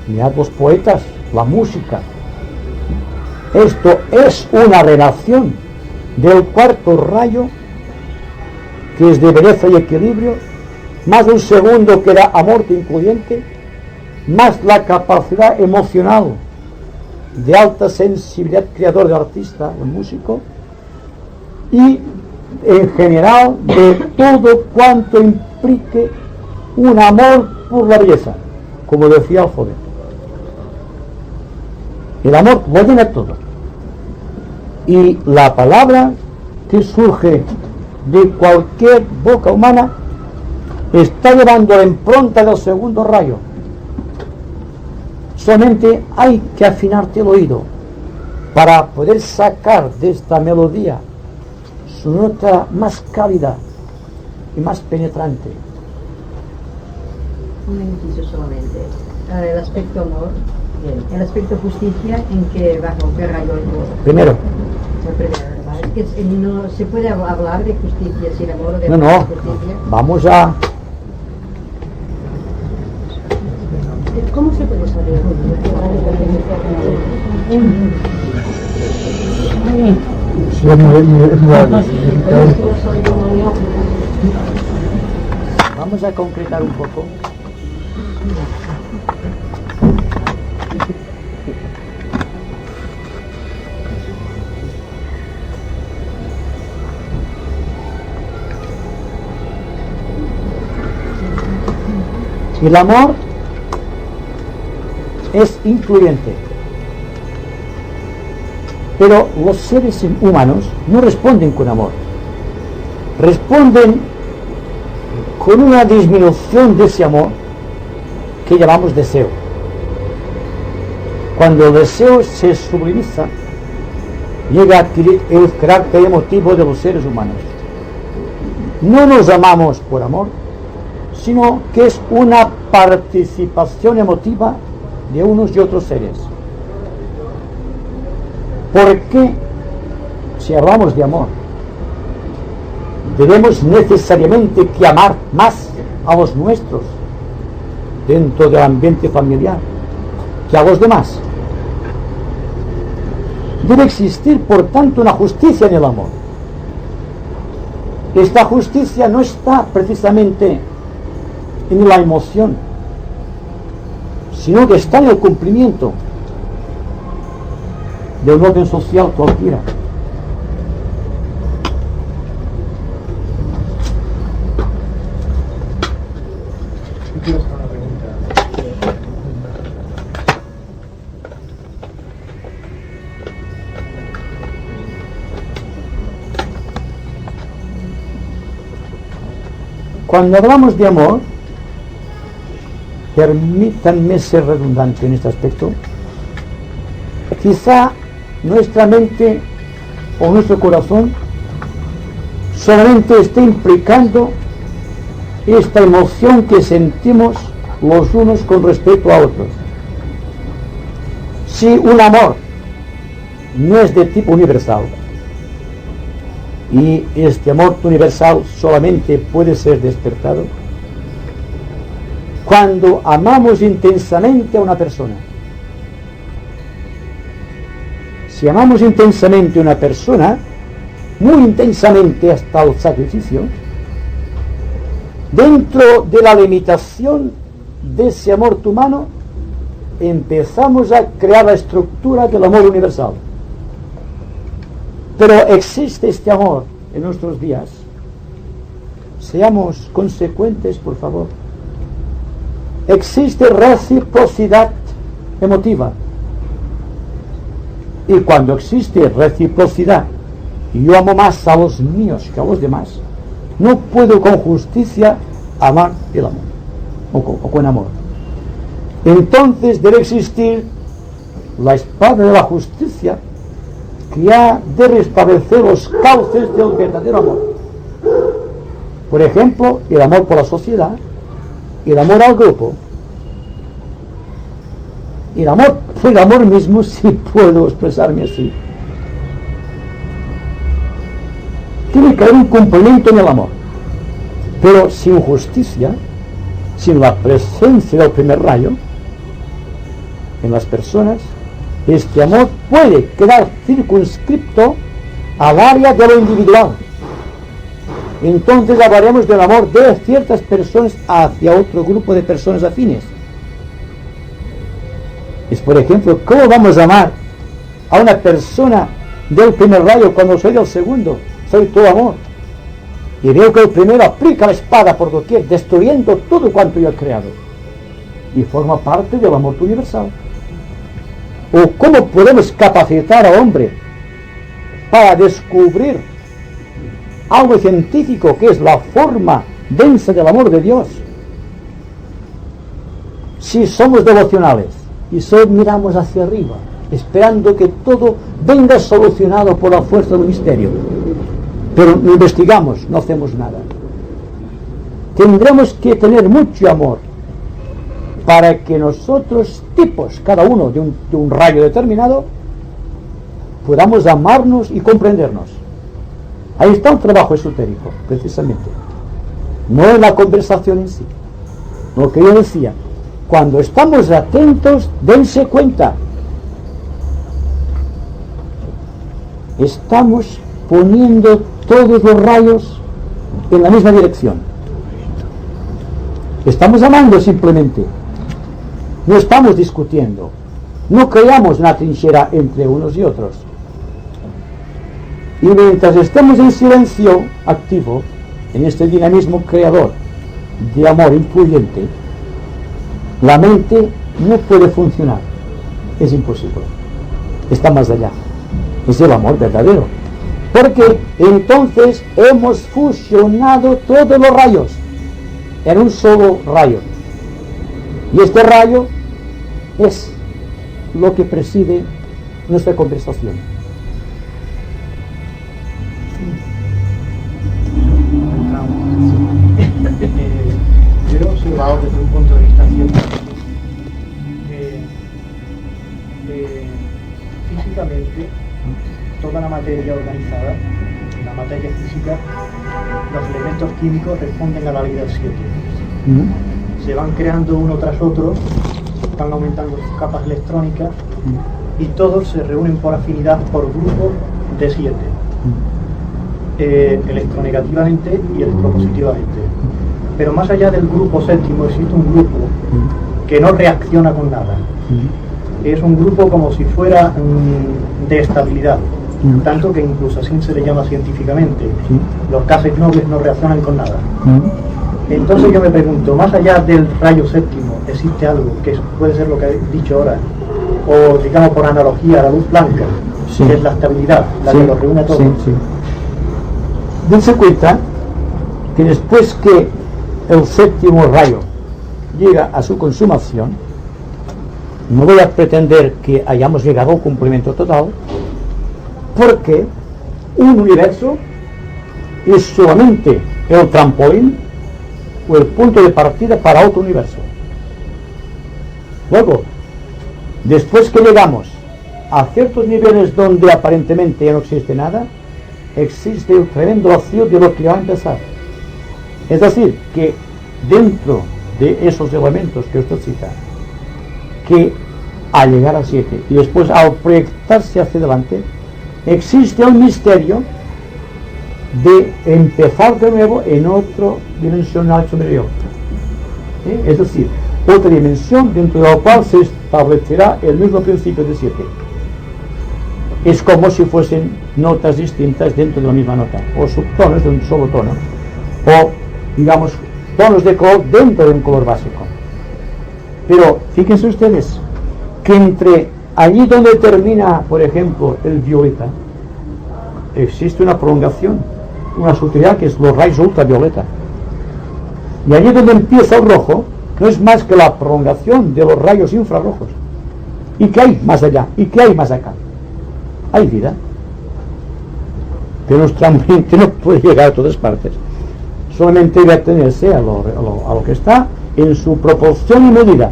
Mirad los poetas, la música. Esto es una relación del cuarto rayo, que es de belleza y equilibrio, más un segundo que da amor incluyente, más la capacidad emocional de alta sensibilidad creador de artista o músico, y en general de todo cuanto implique un amor por la belleza, como decía el joven. El amor lo llena todo, y la palabra que surge de cualquier boca humana está llevando la impronta del segundo rayo. Solamente hay que afinarte el oído para poder sacar de esta melodía su nota más cálida y más penetrante. Un inciso solamente. El aspecto amor, el aspecto justicia, ¿en qué bajo qué rayo es? Primero. El primero, ¿verdad? Es que no se puede hablar de justicia sin amor o de No, justicia. vamos a... ¿Cómo se puede saber? Sí, es muy raro. Vamos a concretar un poco. El amor es incluyente, pero los seres humanos no responden con amor, responden con una disminución de ese amor que llamamos deseo. Cuando el deseo se sublimiza, llega a adquirir el carácter emotivo de los seres humanos. No nos amamos por amor, sino que es una participación emotiva de unos y otros seres. ¿Por qué, si hablamos de amor, debemos necesariamente que amar más a los nuestros dentro del ambiente familiar que a los demás? Debe existir, por tanto, una justicia en el amor. Esta justicia no está precisamente en la emoción, sino que está en el cumplimiento de un orden social cualquiera. Cuando hablamos de amor, permítanme ser redundante en este aspecto, quizá nuestra mente o nuestro corazón solamente esté implicando esta emoción que sentimos los unos con respecto a otros. Si un amor no es de tipo universal, y este amor universal solamente puede ser despertado, cuando amamos intensamente a una persona. Si amamos intensamente a una persona, muy intensamente hasta el sacrificio, dentro de la limitación de ese amor humano, empezamos a crear la estructura del amor universal. Pero existe este amor en nuestros días. Seamos consecuentes, por favor. Existe reciprocidad emotiva. Y cuando existe reciprocidad, y yo amo más a los míos que a los demás, no puedo con justicia amar el amor, o con amor. Entonces debe existir la espada de la justicia, que ha de restablecer los cauces del verdadero amor. Por ejemplo, el amor por la sociedad, el amor al grupo, el amor por el amor mismo, si puedo expresarme así. Tiene que haber un complemento en el amor, pero sin justicia, sin la presencia del primer rayo en las personas, este amor puede quedar circunscripto al área de lo individual. Entonces hablaremos del amor de ciertas personas hacia otro grupo de personas afines. Es, por ejemplo, ¿cómo vamos a amar a una persona del primer rayo cuando soy del segundo? Soy todo amor. Y veo que el primero aplica la espada por doquier, destruyendo todo cuanto yo he creado. Y forma parte del amor universal. ¿O cómo podemos capacitar al hombre para descubrir algo científico que es la forma densa del amor de Dios? Si somos devocionales y solo miramos hacia arriba, esperando que todo venga solucionado por la fuerza del misterio, pero no investigamos, no hacemos nada. Tendremos que tener mucho amor para que nosotros, tipos, cada uno de un rayo determinado, podamos amarnos y comprendernos. Ahí está un trabajo esotérico, precisamente. No en la conversación en sí. Lo que yo decía, cuando estamos atentos, dense cuenta. Estamos poniendo todos los rayos en la misma dirección. Estamos amando simplemente. No estamos discutiendo. No creamos una trinchera entre unos y otros. Y mientras estemos en silencio activo, en este dinamismo creador de amor influyente, la mente no puede funcionar. Es imposible. Está más allá. Es el amor verdadero. Porque entonces hemos fusionado todos los rayos en un solo rayo. Y este rayo es lo que preside nuestra conversación. Yo he observado desde un punto de vista científico que físicamente toda la materia organizada, la materia física, los elementos químicos responden a la ley del 7. Se van creando uno tras otro, están aumentando sus capas electrónicas y todos se reúnen por afinidad por grupos de 7, electronegativamente y electropositivamente. Pero más allá del grupo séptimo existe un grupo que no reacciona con nada. Es un grupo como si fuera de estabilidad, tanto que incluso así se le llama científicamente. Los gases nobles no reaccionan con nada. Entonces yo me pregunto, más allá del rayo séptimo, ¿existe algo que puede ser lo que he dicho ahora? O digamos por analogía, la luz blanca, que es la estabilidad, la que los reúne a todos. Dense cuenta que después que el séptimo rayo llega a su consumación, no voy a pretender que hayamos llegado a un cumplimiento total, porque un universo es solamente el trampolín o el punto de partida para otro universo. Luego, después que llegamos a ciertos niveles donde aparentemente ya no existe nada, existe el tremendo vacío de lo que va a empezar. Es decir, que dentro de esos elementos que usted cita, que al llegar al 7 y después al proyectarse hacia adelante, existe el misterio de empezar de nuevo en otro dimensional superior. Es decir, otra dimensión dentro de la cual se establecerá el mismo principio de 7. Es como si fuesen notas distintas dentro de la misma nota, o subtonos de un solo tono, o digamos tonos de color dentro de un color básico. Pero fíjense ustedes que entre allí donde termina, por ejemplo, el violeta, existe una prolongación, una sutilidad que es los rayos ultravioleta. Y allí donde empieza el rojo, no es más que la prolongación de los rayos infrarrojos. ¿Y qué hay más allá? ¿Y qué hay más acá? Hay vida. Pero nuestra mente no puede llegar a todas partes. Solamente debe atenerse a lo que está en su proporción y medida.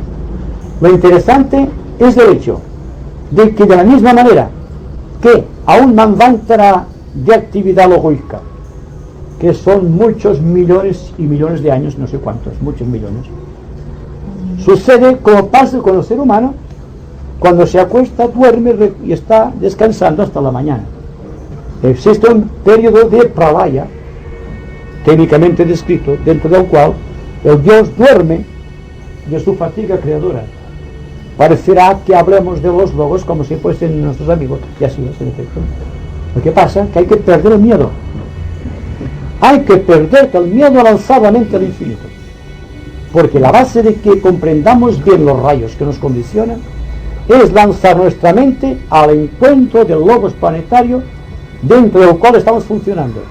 Lo interesante es el hecho de que de la misma manera que a un manvantara de actividad logóica, que son muchos millones y millones de años, no sé cuántos, muchos millones, sucede como pasa con el ser humano cuando se acuesta, duerme y está descansando hasta la mañana. Existe un periodo de pralaya, técnicamente descrito, dentro del cual el Dios duerme de su fatiga creadora. Parecerá que hablemos de los logos como si fuesen nuestros amigos, y así es en efecto. Lo que pasa es que hay que perder el miedo. Hay que perder el miedo a lanzar la mente al infinito. Porque la base de que comprendamos bien los rayos que nos condicionan es lanzar nuestra mente al encuentro del logos planetario dentro del cual estamos funcionando.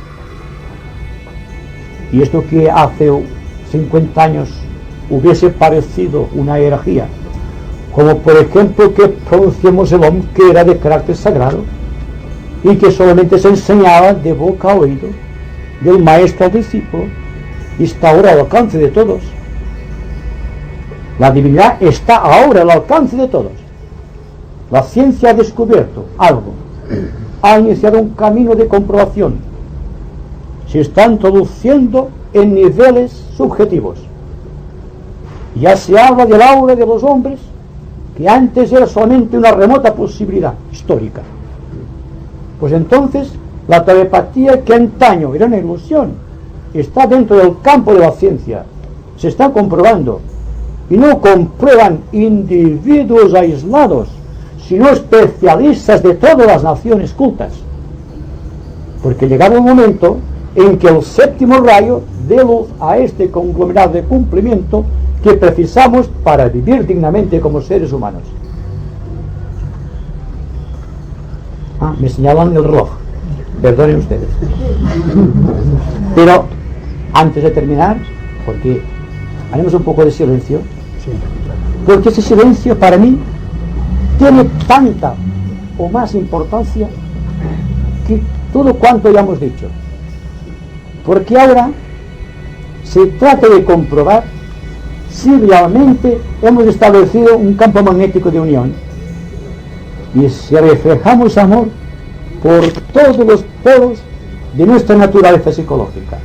Y esto que hace 50 años hubiese parecido una herejía, como por ejemplo que pronunciemos el Om, que era de carácter sagrado y que solamente se enseñaba de boca a oído, del maestro al discípulo, y está ahora al alcance de todos. La divinidad está ahora al alcance de todos. La ciencia ha descubierto algo, ha iniciado un camino de comprobación, se está introduciendo en niveles subjetivos. Ya se habla del aura de los hombres, que antes era solamente una remota posibilidad histórica. Pues entonces la telepatía, que antaño era una ilusión, está dentro del campo de la ciencia, se está comprobando, y no comprueban individuos aislados, sino especialistas de todas las naciones cultas. Porque llegado el momento en que el séptimo rayo dé luz a este conglomerado de cumplimiento que precisamos para vivir dignamente como seres humanos. Me señalan el reloj, perdonen ustedes. Pero antes de terminar, porque haremos un poco de silencio, porque ese silencio para mí tiene tanta o más importancia que todo cuanto ya hemos dicho. Porque ahora se trata de comprobar si realmente hemos establecido un campo magnético de unión y si reflejamos amor por todos los poros de nuestra naturaleza psicológica.